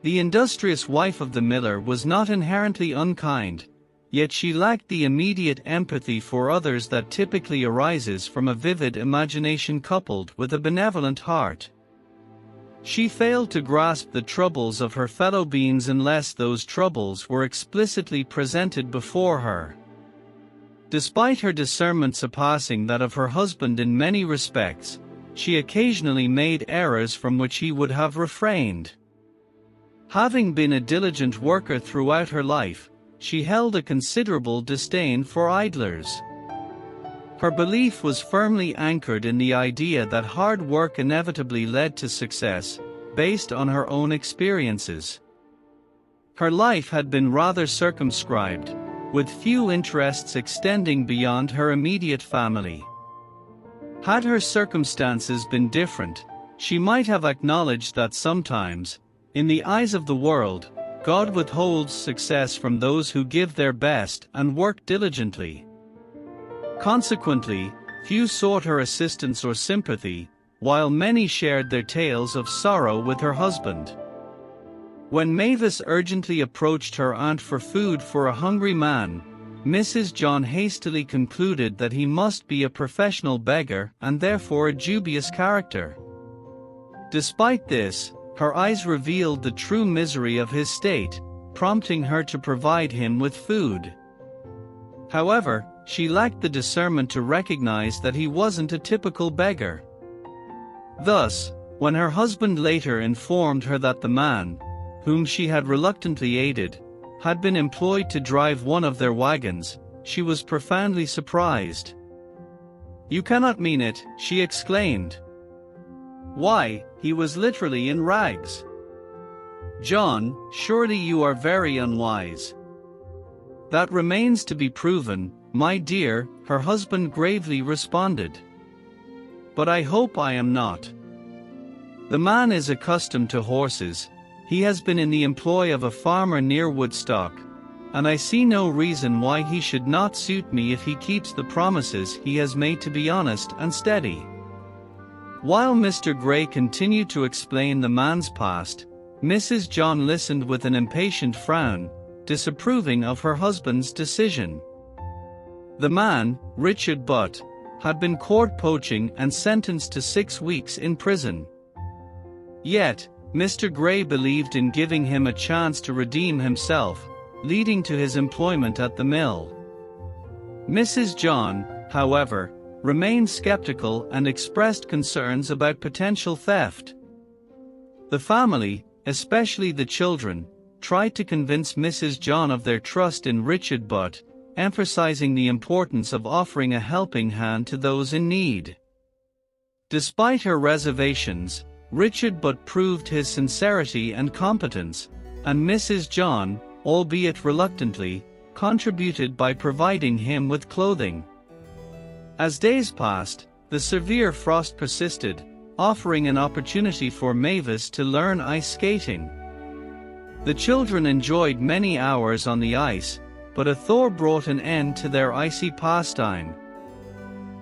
S1: The industrious wife of the miller was not inherently unkind, yet she lacked the immediate empathy for others that typically arises from a vivid imagination coupled with a benevolent heart. She failed to grasp the troubles of her fellow beings unless those troubles were explicitly presented before her. Despite her discernment surpassing that of her husband in many respects, she occasionally made errors from which he would have refrained. Having been a diligent worker throughout her life, she held a considerable disdain for idlers. Her belief was firmly anchored in the idea that hard work inevitably led to success, based on her own experiences. Her life had been rather circumscribed, with few interests extending beyond her immediate family. Had her circumstances been different, she might have acknowledged that sometimes, in the eyes of the world, God withholds success from those who give their best and work diligently. Consequently, few sought her assistance or sympathy, while many shared their tales of sorrow with her husband. When Mavis urgently approached her aunt for food for a hungry man, Mrs. John hastily concluded that he must be a professional beggar and therefore a dubious character. Despite this, her eyes revealed the true misery of his state, prompting her to provide him with food. However, she lacked the discernment to recognize that he wasn't a typical beggar. Thus, when her husband later informed her that the man, whom she had reluctantly aided, had been employed to drive one of their wagons, she was profoundly surprised. "You cannot mean it," she exclaimed. "Why, he was literally in rags." "John, surely you are very unwise." "That remains to be proven, my dear," her husband gravely responded. "But I hope I am not. The man is accustomed to horses. He has been in the employ of a farmer near Woodstock, and I see no reason why he should not suit me if he keeps the promises he has made to be honest and steady." While Mr. Gray continued to explain the man's past, Mrs. John listened with an impatient frown, disapproving of her husband's decision. The man, Richard Butt, had been caught poaching and sentenced to 6 weeks in prison. Yet, Mr. Gray believed in giving him a chance to redeem himself, leading to his employment at the mill. Mrs. John, however, remained skeptical and expressed concerns about potential theft. The family, especially the children, tried to convince Mrs. John of their trust in Richard Butt, emphasizing the importance of offering a helping hand to those in need. Despite her reservations, Richard Butt proved his sincerity and competence, and Mrs. John, albeit reluctantly, contributed by providing him with clothing. As days passed, the severe frost persisted, offering an opportunity for Mavis to learn ice skating. The children enjoyed many hours on the ice, but a thaw brought an end to their icy pastime.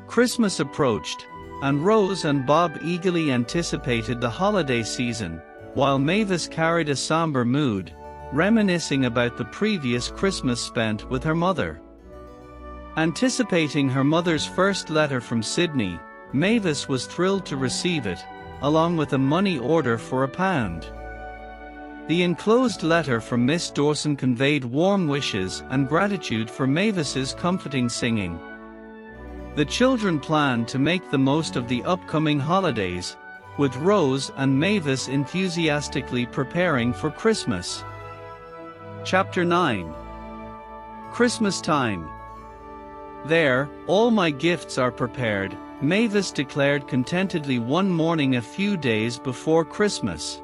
S1: Christmas approached, and Rose and Bob eagerly anticipated the holiday season, while Mavis carried a somber mood, reminiscing about the previous Christmas spent with her mother. Anticipating her mother's first letter from Sydney, Mavis was thrilled to receive it, along with a money order for £1. The enclosed letter from Miss Dawson conveyed warm wishes and gratitude for Mavis's comforting singing. The children planned to make the most of the upcoming holidays, with Rose and Mavis enthusiastically preparing for Christmas. Chapter 9. Christmas time. "There, all my gifts are prepared," Mavis declared contentedly one morning a few days before Christmas.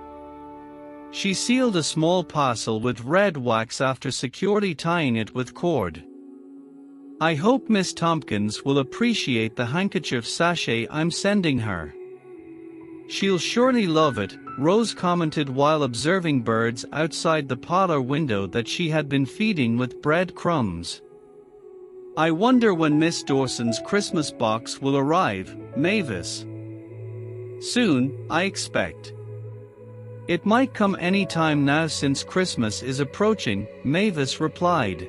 S1: She sealed a small parcel with red wax after securely tying it with cord. "I hope Miss Tompkins will appreciate the handkerchief sachet I'm sending her. She'll surely love it," Rose commented while observing birds outside the parlor window that she had been feeding with bread crumbs. "I wonder when Miss Dawson's Christmas box will arrive, Mavis." "Soon, I expect. It might come any time now since Christmas is approaching," Mavis replied.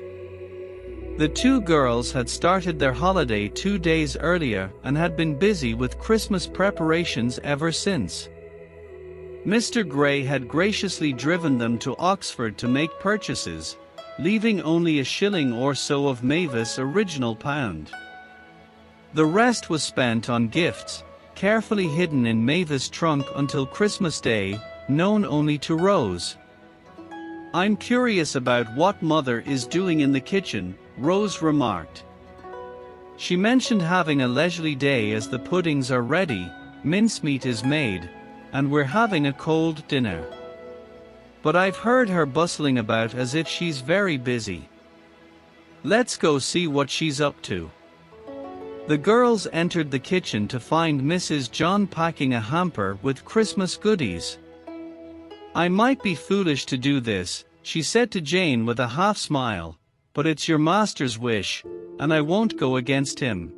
S1: The two girls had started their holiday 2 days earlier and had been busy with Christmas preparations ever since. Mr. Gray had graciously driven them to Oxford to make purchases, leaving only a shilling or so of Mavis' original £1. The rest was spent on gifts, carefully hidden in Mavis' trunk until Christmas Day, known only to Rose. "I'm curious about what Mother is doing in the kitchen," Rose remarked. She mentioned having a leisurely day as the puddings are ready, mincemeat is made, and we're having a cold dinner. But I've heard her bustling about as if she's very busy. Let's go see what she's up to. The girls entered the kitchen to find Mrs. John packing a hamper with Christmas goodies. I might be foolish to do this, she said to Jane with a half smile, but it's your master's wish, and I won't go against him.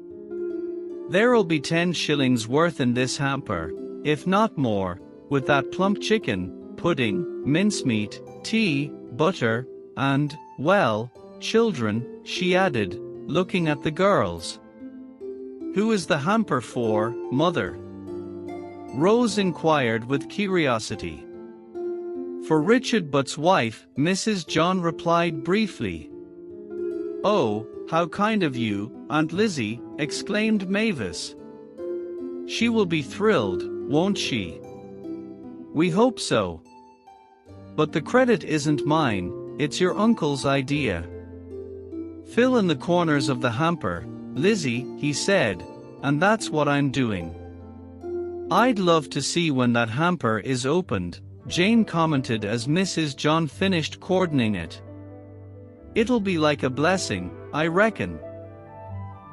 S1: There'll be 10 shillings worth in this hamper, if not more, with that plump chicken, pudding, mincemeat, tea, butter, and, well, children, she added, looking at the girls. Who is the hamper for, Mother? Rose inquired with curiosity. For Richard Butt's wife, Mrs. John replied briefly. Oh, how kind of you, Aunt Lizzie, exclaimed Mavis. She will be thrilled, won't she? We hope so. But the credit isn't mine, it's your uncle's idea. Fill in the corners of the hamper, Lizzie, he said, and that's what I'm doing. I'd love to see when that hamper is opened, Jane commented as Mrs. John finished cordoning it. It'll be like a blessing, I reckon.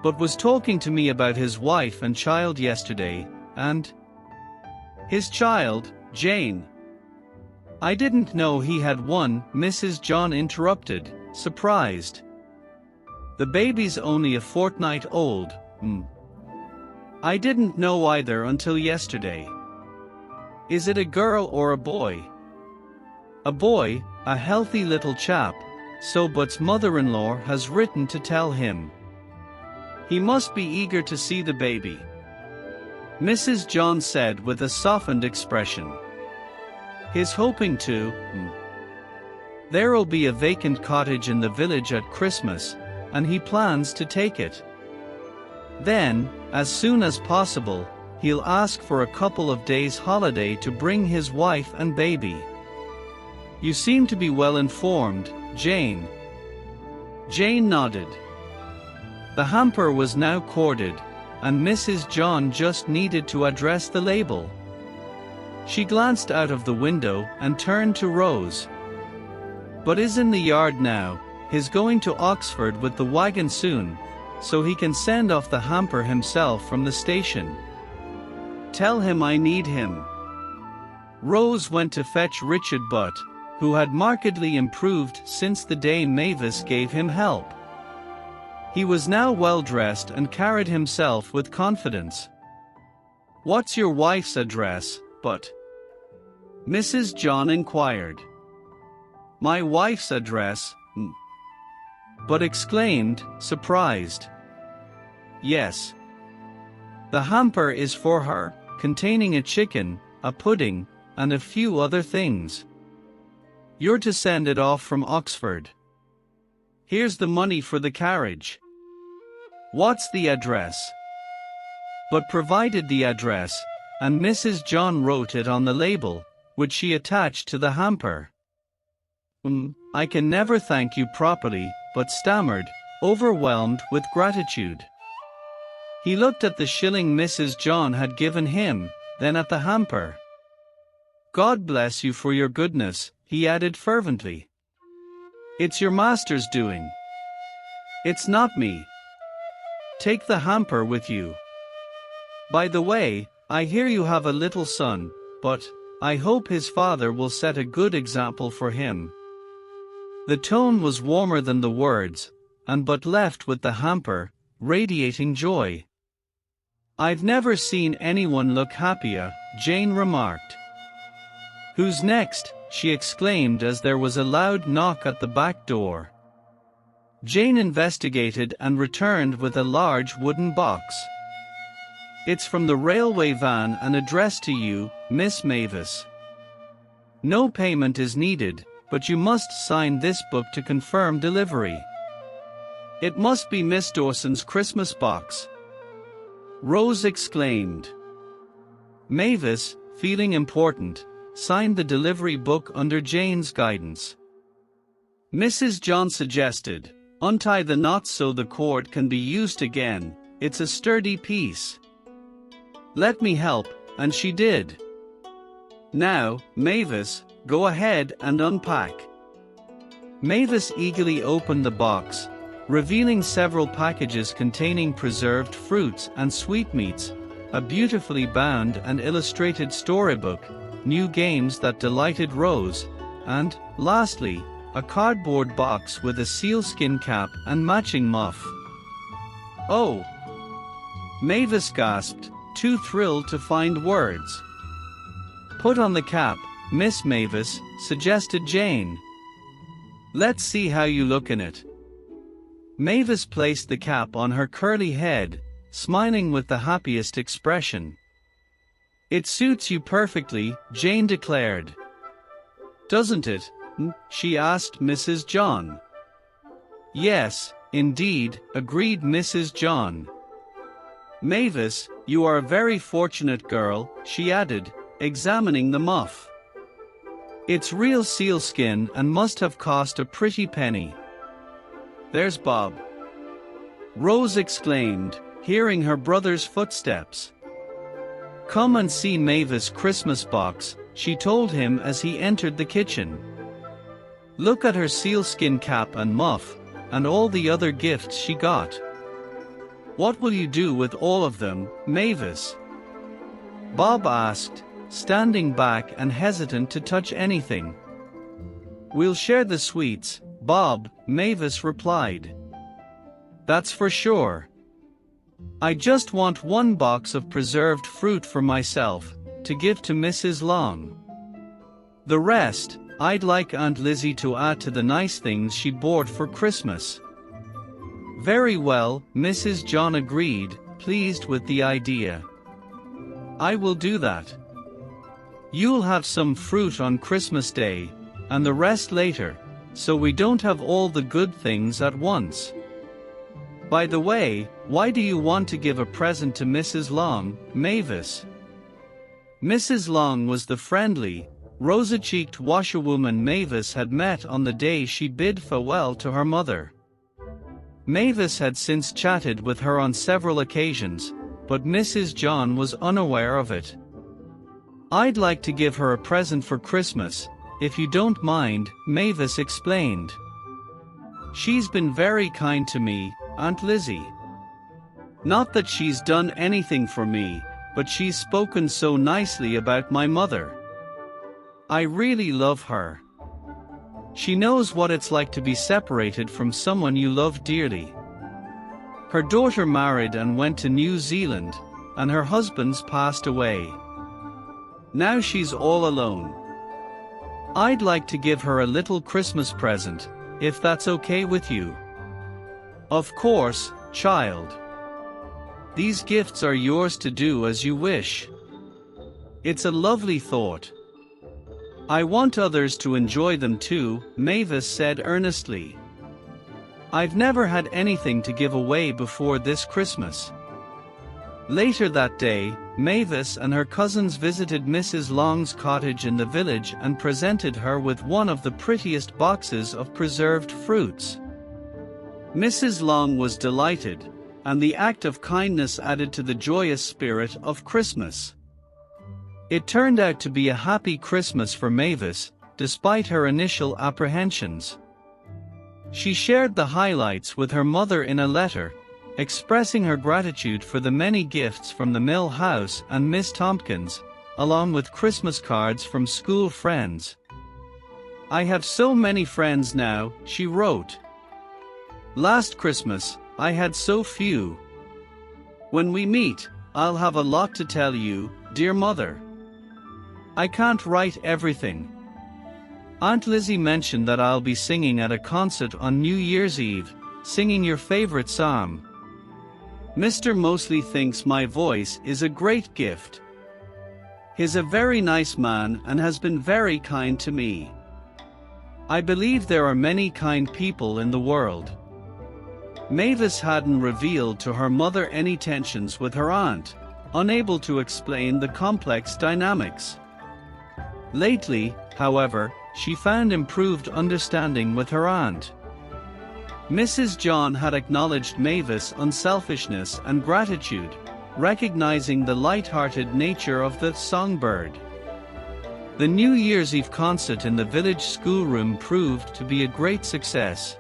S1: But was talking to me about his wife and child yesterday, and... His child, Jane. I didn't know he had one, Mrs. John interrupted, surprised. The baby's only a fortnight old, I didn't know either until yesterday. Is it a girl or a boy? A boy, a healthy little chap, so Butt's mother-in-law has written to tell him. He must be eager to see the baby. Mrs. John said with a softened expression. He's hoping to. There'll be a vacant cottage in the village at Christmas, and he plans to take it. Then, as soon as possible, he'll ask for a couple of days' holiday to bring his wife and baby. You seem to be well informed, Jane. Jane nodded. The hamper was now corded, and Mrs. John just needed to address the label. She glanced out of the window and turned to Rose. But is in the yard now, he's going to Oxford with the wagon soon, so he can send off the hamper himself from the station. Tell him I need him. Rose went to fetch Richard Butt, who had markedly improved since the day Mavis gave him help. He was now well dressed and carried himself with confidence. What's your wife's address, Butt? Mrs. John inquired. My wife's address, Butt exclaimed, surprised. Yes. The hamper is for her, containing a chicken, a pudding, and a few other things. You're to send it off from Oxford. Here's the money for the carriage. What's the address? Butt provided the address, and Mrs. John wrote it on the label, which she attached to the hamper. I can never thank you properly, Butt stammered, overwhelmed with gratitude. He looked at the shilling Mrs. John had given him, then at the hamper. God bless you for your goodness, he added fervently. It's your master's doing. It's not me. Take the hamper with you. By the way, I hear you have a little son, but I hope his father will set a good example for him. The tone was warmer than the words, and Butt left with the hamper, radiating joy. I've never seen anyone look happier, Jane remarked. Who's next? She exclaimed as there was a loud knock at the back door. Jane investigated and returned with a large wooden box. It's from the railway van and addressed to you, Miss Mavis. No payment is needed, but you must sign this book to confirm delivery. It must be Miss Dawson's Christmas box. Rose exclaimed. Mavis, feeling important, signed the delivery book under Jane's guidance. Mrs. John suggested, untie the knots so the cord can be used again, it's a sturdy piece. Let me help, and she did. Now, Mavis, go ahead and unpack. Mavis eagerly opened the box, revealing several packages containing preserved fruits and sweetmeats, a beautifully bound and illustrated storybook, new games that delighted Rose, and, lastly, a cardboard box with a sealskin cap and matching muff. "Oh!" Mavis gasped, too thrilled to find words. "Put on the cap, Miss Mavis," suggested Jane. "Let's see how you look in it." Mavis placed the cap on her curly head, smiling with the happiest expression. "It suits you perfectly," Jane declared. "Doesn't it?" she asked Mrs. John. "Yes, indeed," agreed Mrs. John. "Mavis, you are a very fortunate girl," she added, examining the muff. "It's real sealskin and must have cost a pretty penny." "There's Bob," Rose exclaimed, hearing her brother's footsteps. "Come and see Mavis' Christmas box," she told him as he entered the kitchen. "Look at her sealskin cap and muff, and all the other gifts she got. What will you do with all of them, Mavis?" Bob asked, standing back and hesitant to touch anything. "We'll share the sweets, Bob," Mavis replied. "That's for sure. I just want one box of preserved fruit for myself, to give to Mrs. Long. The rest, I'd like Aunt Lizzie to add to the nice things she bought for Christmas." "Very well," Mrs. John agreed, pleased with the idea. "I will do that. You'll have some fruit on Christmas Day, and the rest later, so we don't have all the good things at once. By the way, why do you want to give a present to Mrs. Long, Mavis?" Mrs. Long was the friendly, rosy-cheeked washerwoman Mavis had met on the day she bid farewell to her mother. Mavis had since chatted with her on several occasions, but Mrs. John was unaware of it. "I'd like to give her a present for Christmas, if you don't mind," Mavis explained. "She's been very kind to me, Aunt Lizzie. Not that she's done anything for me, but she's spoken so nicely about my mother. I really love her. She knows what it's like to be separated from someone you love dearly. Her daughter married and went to New Zealand, and her husband's passed away. Now she's all alone. I'd like to give her a little Christmas present, if that's okay with you." "Of course, child. These gifts are yours to do as you wish. It's a lovely thought. I want others to enjoy them too," Mavis said earnestly. "I've never had anything to give away before this Christmas." Later that day, Mavis and her cousins visited Mrs. Long's cottage in the village and presented her with one of the prettiest boxes of preserved fruits. Mrs. Long was delighted, and the act of kindness added to the joyous spirit of Christmas. It turned out to be a happy Christmas for Mavis, despite her initial apprehensions. She shared the highlights with her mother in a letter, expressing her gratitude for the many gifts from the Mill House and Miss Tompkins, along with Christmas cards from school friends. "I have so many friends now," she wrote. "Last Christmas, I had so few. When we meet, I'll have a lot to tell you, dear mother. I can't write everything. Aunt Lizzie mentioned that I'll be singing at a concert on New Year's Eve, singing your favorite psalm. Mr. Mosley thinks my voice is a great gift. He's a very nice man and has been very kind to me. I believe there are many kind people in the world." Mavis hadn't revealed to her mother any tensions with her aunt, unable to explain the complex dynamics. Lately, however, she found improved understanding with her aunt. Mrs. John had acknowledged Mavis' unselfishness and gratitude, recognizing the light-hearted nature of the songbird. The New Year's Eve concert in the village schoolroom proved to be a great success.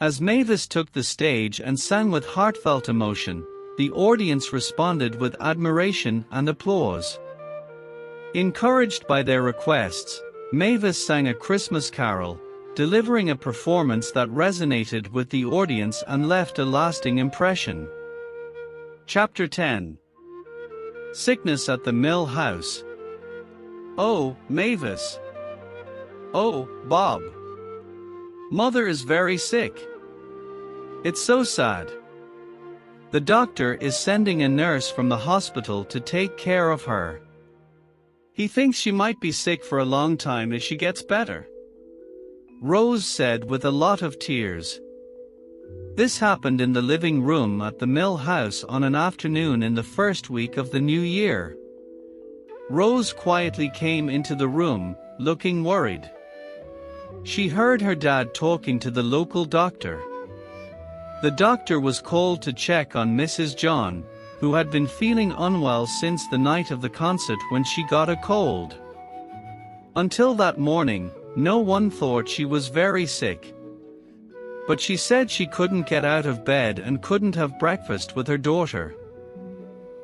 S1: As Mavis took the stage and sang with heartfelt emotion, the audience responded with admiration and applause. Encouraged by their requests, Mavis sang a Christmas carol, delivering a performance that resonated with the audience and left a lasting impression. Chapter 10. Sickness at the Mill House. Oh, Mavis. Oh, Bob. Mother is very sick. It's so sad. The doctor is sending a nurse from the hospital to take care of her. He thinks she might be sick for a long time if she gets better, Rose said with a lot of tears. This happened in the living room at the Mill House on an afternoon in the first week of the new year. Rose quietly came into the room, looking worried. She heard her dad talking to the local doctor. The doctor was called to check on Mrs. John, who had been feeling unwell since the night of the concert when she got a cold. Until that morning, no one thought she was very sick. But she said she couldn't get out of bed and couldn't have breakfast with her daughter.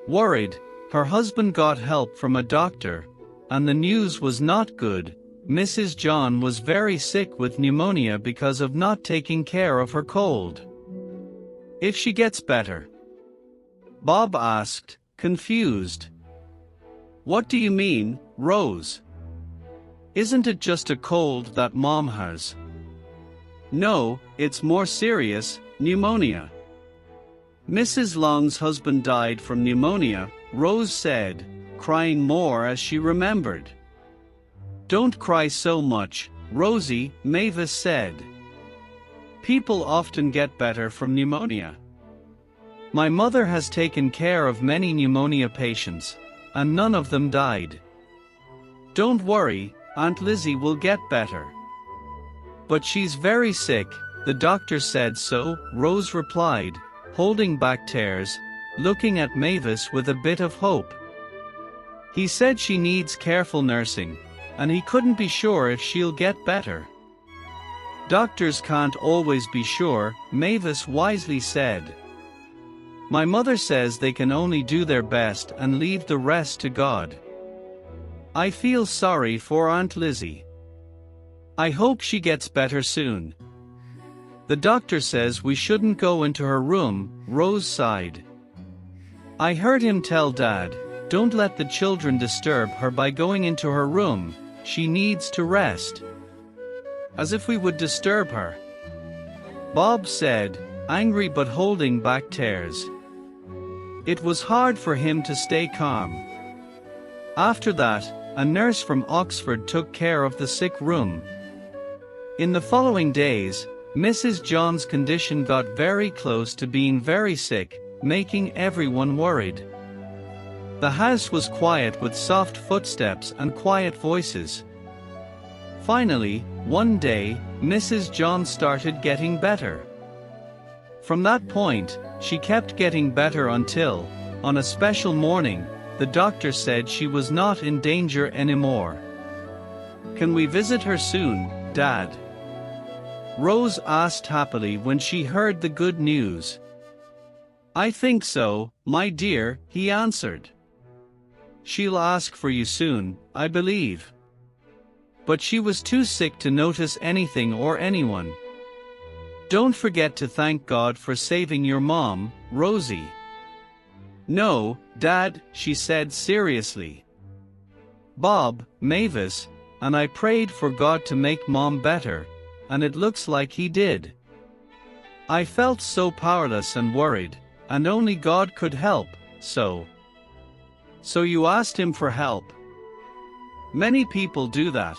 S1: Worried, her husband got help from a doctor, and the news was not good. Mrs. John was very sick with pneumonia because of not taking care of her cold. If she gets better? Bob asked, confused. What do you mean, Rose? Isn't it just a cold that Mom has? No, it's more serious, pneumonia. Mrs. Long's husband died from pneumonia, Rose said, crying more as she remembered. Don't cry so much, Rosie, Mavis said. People often get better from pneumonia. My mother has taken care of many pneumonia patients, and none of them died. Don't worry, Aunt Lizzie will get better. But she's very sick, the doctor said so, Rose replied, holding back tears, looking at Mavis with a bit of hope. He said she needs careful nursing, and he couldn't be sure if she'll get better. Doctors can't always be sure, Mavis wisely said. My mother says they can only do their best and leave the rest to God. I feel sorry for Aunt Lizzie. I hope she gets better soon. The doctor says we shouldn't go into her room, Rose sighed. I heard him tell Dad, don't let the children disturb her by going into her room, she needs to rest. As if we would disturb her. Bob said, angry but holding back tears. It was hard for him to stay calm. After that, a nurse from Oxford took care of the sick room. In the following days, Mrs. John's condition got very close to being very sick, making everyone worried. The house was quiet with soft footsteps and quiet voices. Finally, one day, Mrs. John started getting better. From that point, she kept getting better until, on a special morning, the doctor said she was not in danger anymore. Can we visit her soon, Dad? Rose asked happily when she heard the good news. I think so, my dear, he answered. She'll ask for you soon, I believe. But she was too sick to notice anything or anyone. Don't forget to thank God for saving your mom, Rosie. No, Dad, she said seriously. Bob, Mavis, and I prayed for God to make Mom better, and it looks like he did. I felt so powerless and worried, and only God could help, so you asked him for help. Many people do that.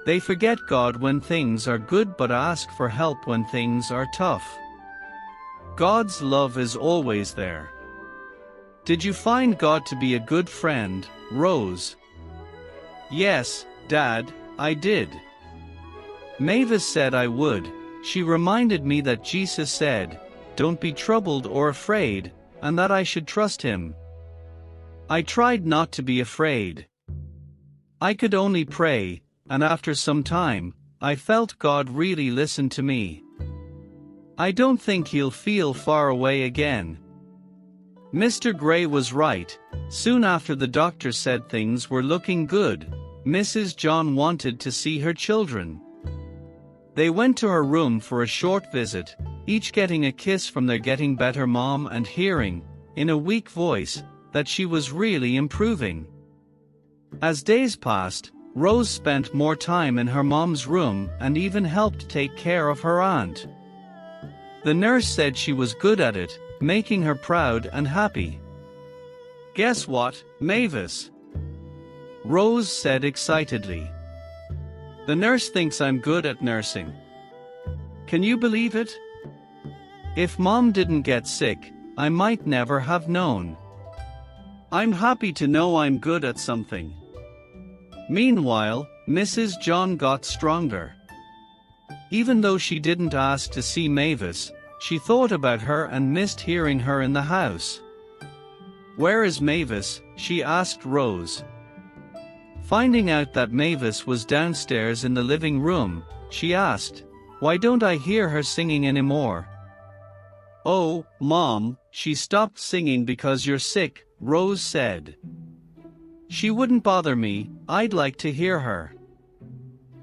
S1: They forget God when things are good but ask for help when things are tough. God's love is always there. Did you find God to be a good friend, Rose? Yes, Dad, I did. Mavis said I would, She reminded me that Jesus said, "Don't be troubled or afraid," and that I should trust him. I tried not to be afraid. I could only pray, and after some time, I felt God really listened to me. I don't think he'll feel far away again. Mr. Gray was right. Soon after the doctor said things were looking good, Mrs. John wanted to see her children. They went to her room for a short visit, each getting a kiss from their getting better mom and hearing, in a weak voice, that she was really improving. As days passed, Rose spent more time in her mom's room and even helped take care of her aunt. The nurse said she was good at it, making her proud and happy. "Guess what, Mavis?" Rose said excitedly. "The nurse thinks I'm good at nursing. Can you believe it? If Mom didn't get sick, I might never have known. I'm happy to know I'm good at something." Meanwhile, Mrs. John got stronger. Even though she didn't ask to see Mavis, she thought about her and missed hearing her in the house. "Where is Mavis?" she asked Rose. Finding out that Mavis was downstairs in the living room, she asked, "Why don't I hear her singing anymore?" "Oh, Mom, she stopped singing because you're sick," Rose said. "She wouldn't bother me, I'd like to hear her.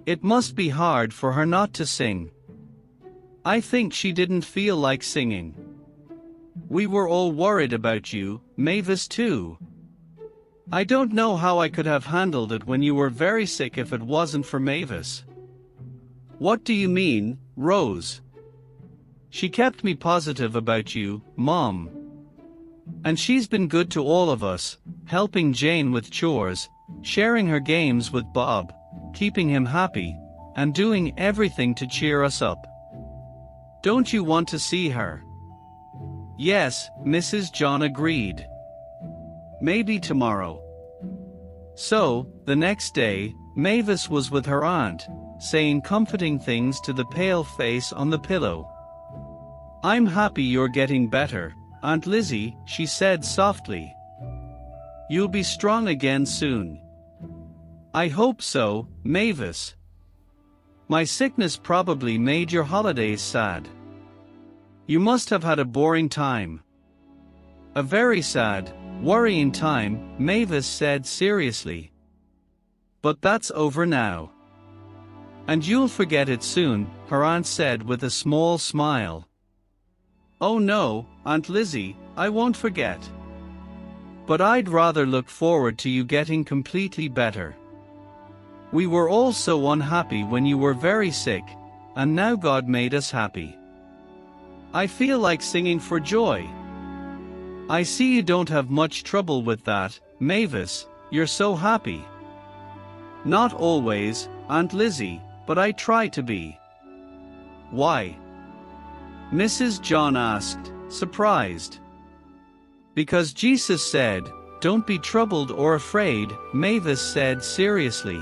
S1: It must be hard for her not to sing. I think she didn't feel like singing. We were all worried about you, Mavis too. I don't know how I could have handled it when you were very sick if it wasn't for Mavis." "What do you mean, Rose?" "She kept me positive about you, Mom. And she's been good to all of us, helping Jane with chores, sharing her games with Bob, keeping him happy, and doing everything to cheer us up. Don't you want to see her?" "Yes," Mrs. John agreed. "Maybe tomorrow." So, the next day, Mavis was with her aunt, saying comforting things to the pale face on the pillow. "I'm happy you're getting better, Aunt Lizzie," she said softly. "You'll be strong again soon." "I hope so, Mavis. My sickness probably made your holidays sad. You must have had a boring time." "A very sad, worrying time," Mavis said seriously. "But that's over now. And you'll forget it soon," her aunt said with a small smile. "Oh no, Aunt Lizzie, I won't forget. But I'd rather look forward to you getting completely better. We were all so unhappy when you were very sick, and now God made us happy. I feel like singing for joy." "I see you don't have much trouble with that, Mavis, you're so happy." "Not always, Aunt Lizzie, but I try to be." "Why?" Mrs. John asked, surprised. "Because Jesus said, 'Don't be troubled or afraid,'" Mavis said seriously.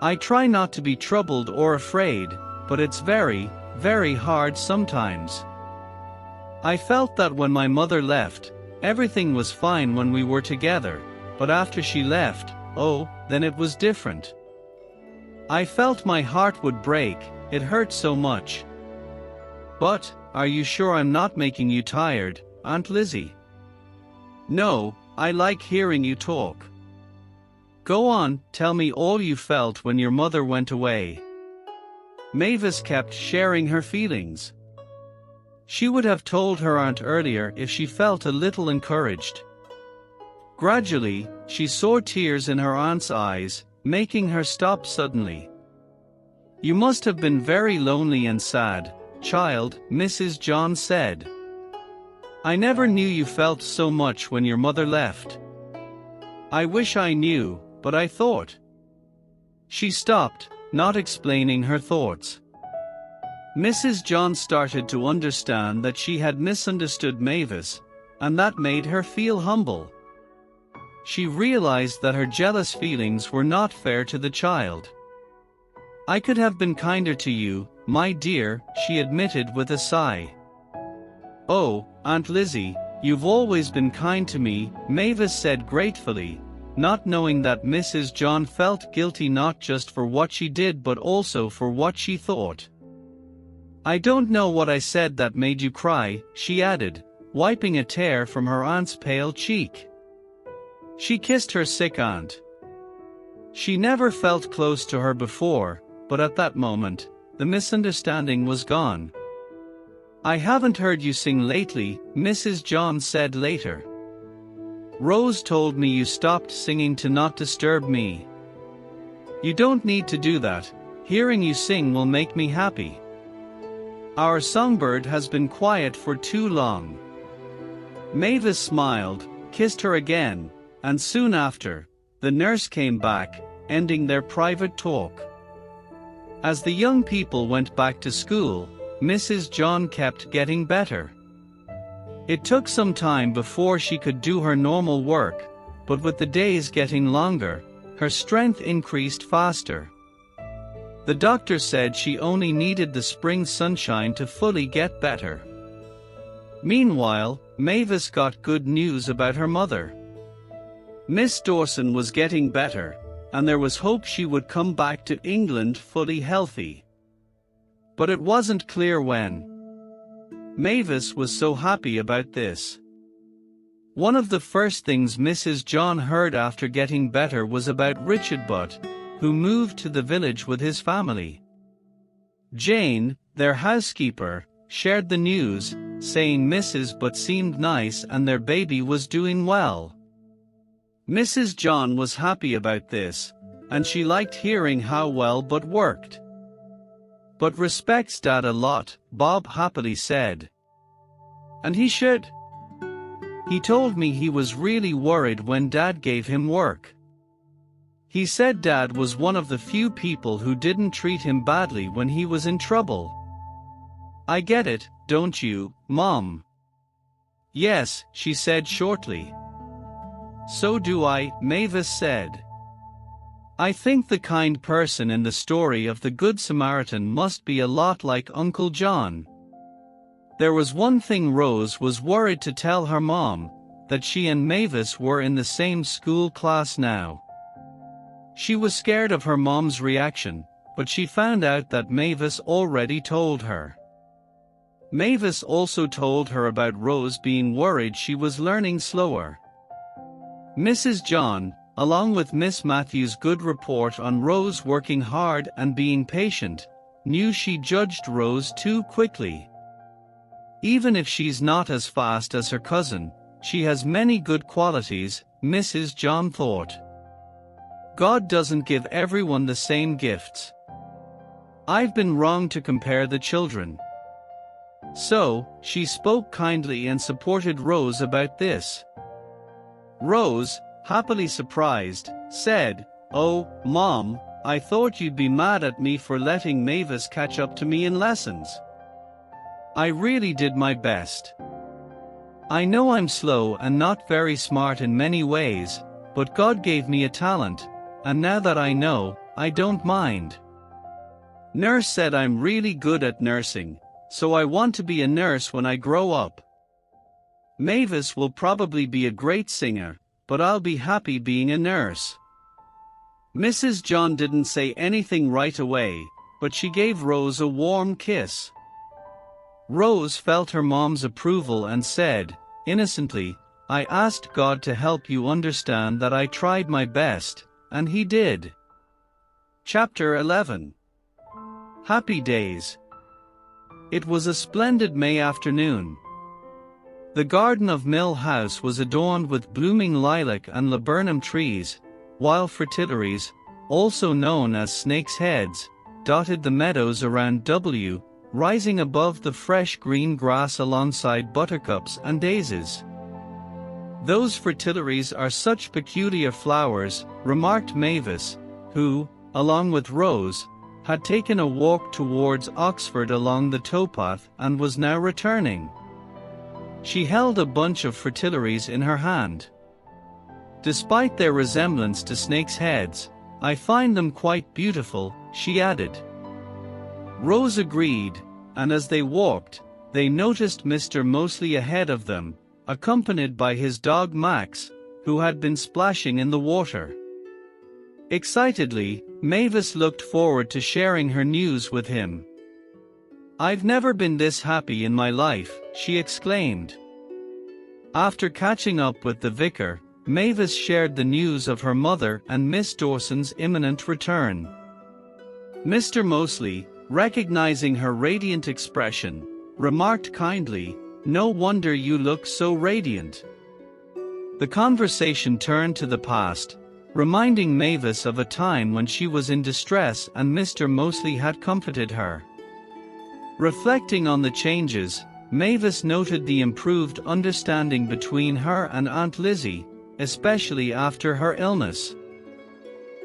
S1: "I try not to be troubled or afraid, but it's very, very hard sometimes. I felt that when my mother left, everything was fine when we were together, but after she left, oh, then it was different. I felt my heart would break, it hurt so much." "But, are you sure I'm not making you tired, Aunt Lizzie?" "No, I like hearing you talk. Go on, tell me all you felt when your mother went away." Mavis kept sharing her feelings. She would have told her aunt earlier if she felt a little encouraged. Gradually, she saw tears in her aunt's eyes, making her stop suddenly. "You must have been very lonely and sad, child," Mrs. John said. "I never knew you felt so much when your mother left. I wish I knew, but I thought." She stopped, not explaining her thoughts. Mrs. John started to understand that she had misunderstood Mavis, and that made her feel humble. She realized that her jealous feelings were not fair to the child. "I could have been kinder to you, my dear," she admitted with a sigh. "Oh, Aunt Lizzie, you've always been kind to me," Mavis said gratefully, not knowing that Mrs. John felt guilty not just for what she did but also for what she thought. "I don't know what I said that made you cry," she added, wiping a tear from her aunt's pale cheek. She kissed her sick aunt. She never felt close to her before, but at that moment, the misunderstanding was gone. "I haven't heard you sing lately," Mrs. John said later. "Rose told me you stopped singing to not disturb me." "You don't need to do that. Hearing you sing will make me happy. Our songbird has been quiet for too long." Mavis smiled, kissed her again, and soon after, the nurse came back, ending their private talk. As the young people went back to school, Mrs. John kept getting better. It took some time before she could do her normal work, but with the days getting longer, her strength increased faster. The doctor said she only needed the spring sunshine to fully get better. Meanwhile, Mavis got good news about her mother. Miss Dawson was getting better, and there was hope she would come back to England fully healthy. But it wasn't clear when. Mavis was so happy about this. One of the first things Mrs. John heard after getting better was about Richard Butt, who moved to the village with his family. Jane, their housekeeper, shared the news, saying Mrs. Butt seemed nice and their baby was doing well. Mrs. John was happy about this, and she liked hearing how well Butt worked. "But respects Dad a lot," Bob happily said. "And he should. He told me he was really worried when Dad gave him work. He said Dad was one of the few people who didn't treat him badly when he was in trouble." "I get it, don't you, Mom?" "Yes," she said shortly. "So do I," Mavis said. "I think the kind person in the story of the Good Samaritan must be a lot like Uncle John." There was one thing Rose was worried to tell her mom, that she and Mavis were in the same school class now. She was scared of her mom's reaction, but she found out that Mavis already told her. Mavis also told her about Rose being worried she was learning slower. Mrs. John, along with Miss Matthews' good report on Rose working hard and being patient, knew she judged Rose too quickly. Even if she's not as fast as her cousin, she has many good qualities, Mrs. John thought. God doesn't give everyone the same gifts. I've been wrong to compare the children. So, she spoke kindly and supported Rose about this. Rose, happily surprised, said, "Oh, Mom, I thought you'd be mad at me for letting Mavis catch up to me in lessons. I really did my best. I know I'm slow and not very smart in many ways, but God gave me a talent, and now that I know, I don't mind. Nurse said I'm really good at nursing, so I want to be a nurse when I grow up. Mavis will probably be a great singer, but I'll be happy being a nurse." Mrs. John didn't say anything right away, but she gave Rose a warm kiss. Rose felt her mom's approval and said, innocently, "I asked God to help you understand that I tried my best, and He did." Chapter 11. Happy Days. It was a splendid May afternoon. The garden of Mill House was adorned with blooming lilac and laburnum trees, while fritillaries, also known as snakes' heads, dotted the meadows around W, rising above the fresh green grass alongside buttercups and daisies. "Those fritillaries are such peculiar flowers," remarked Mavis, who, along with Rose, had taken a walk towards Oxford along the towpath and was now returning. She held a bunch of fritillaries in her hand. "Despite their resemblance to snakes' heads, I find them quite beautiful," she added. Rose agreed, and as they walked, they noticed Mr. Moseley ahead of them, accompanied by his dog Max, who had been splashing in the water. Excitedly, Mavis looked forward to sharing her news with him. "I've never been this happy in my life," she exclaimed. After catching up with the vicar, Mavis shared the news of her mother and Miss Dawson's imminent return. Mr. Moseley, recognizing her radiant expression, remarked kindly, "No wonder you look so radiant." The conversation turned to the past, reminding Mavis of a time when she was in distress and Mr. Moseley had comforted her. Reflecting on the changes, Mavis noted the improved understanding between her and Aunt Lizzie, especially after her illness.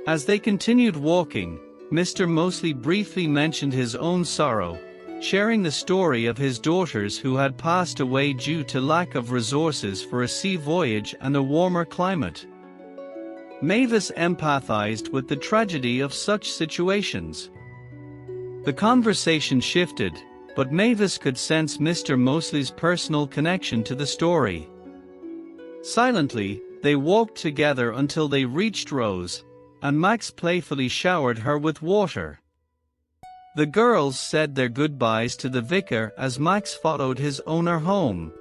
S1: As they continued walking, Mr. Moseley briefly mentioned his own sorrow, sharing the story of his daughters who had passed away due to lack of resources for a sea voyage and a warmer climate. Mavis empathized with the tragedy of such situations. The conversation shifted, but Mavis could sense Mr. Moseley's personal connection to the story. Silently, they walked together until they reached Rose, and Max playfully showered her with water. The girls said their goodbyes to the vicar as Max followed his owner home.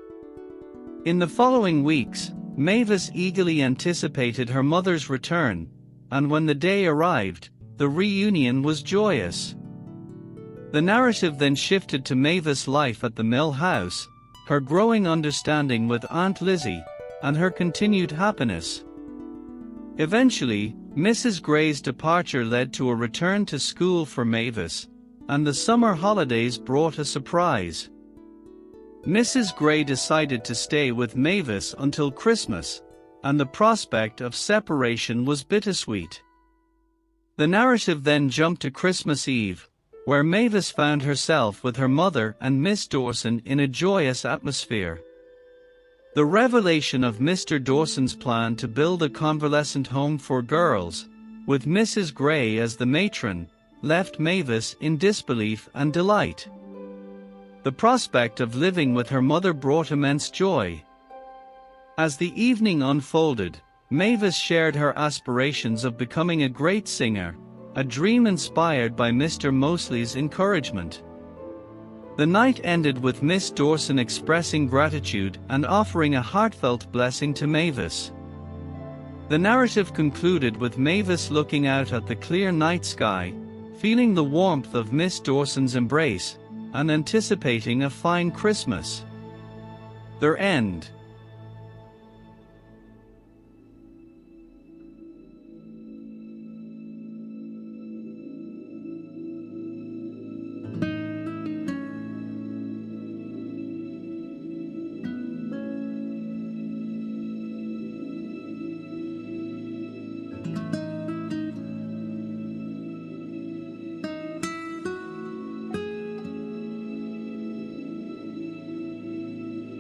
S1: In the following weeks, Mavis eagerly anticipated her mother's return, and when the day arrived, the reunion was joyous. The narrative then shifted to Mavis' life at the Mill House, her growing understanding with Aunt Lizzie, and her continued happiness. Eventually, Mrs. Gray's departure led to a return to school for Mavis, and the summer holidays brought a surprise. Mrs. Gray decided to stay with Mavis until Christmas, and the prospect of separation was bittersweet. The narrative then jumped to Christmas Eve, where Mavis found herself with her mother and Miss Dawson in a joyous atmosphere. The revelation of Mr. Dawson's plan to build a convalescent home for girls, with Mrs. Gray as the matron, left Mavis in disbelief and delight. The prospect of living with her mother brought immense joy. As the evening unfolded, Mavis shared her aspirations of becoming a great singer, a dream inspired by Mr. Moseley's encouragement. The night ended with Miss Dawson expressing gratitude and offering a heartfelt blessing to Mavis. The narrative concluded with Mavis looking out at the clear night sky, feeling the warmth of Miss Dawson's embrace, and anticipating a fine Christmas. Their end.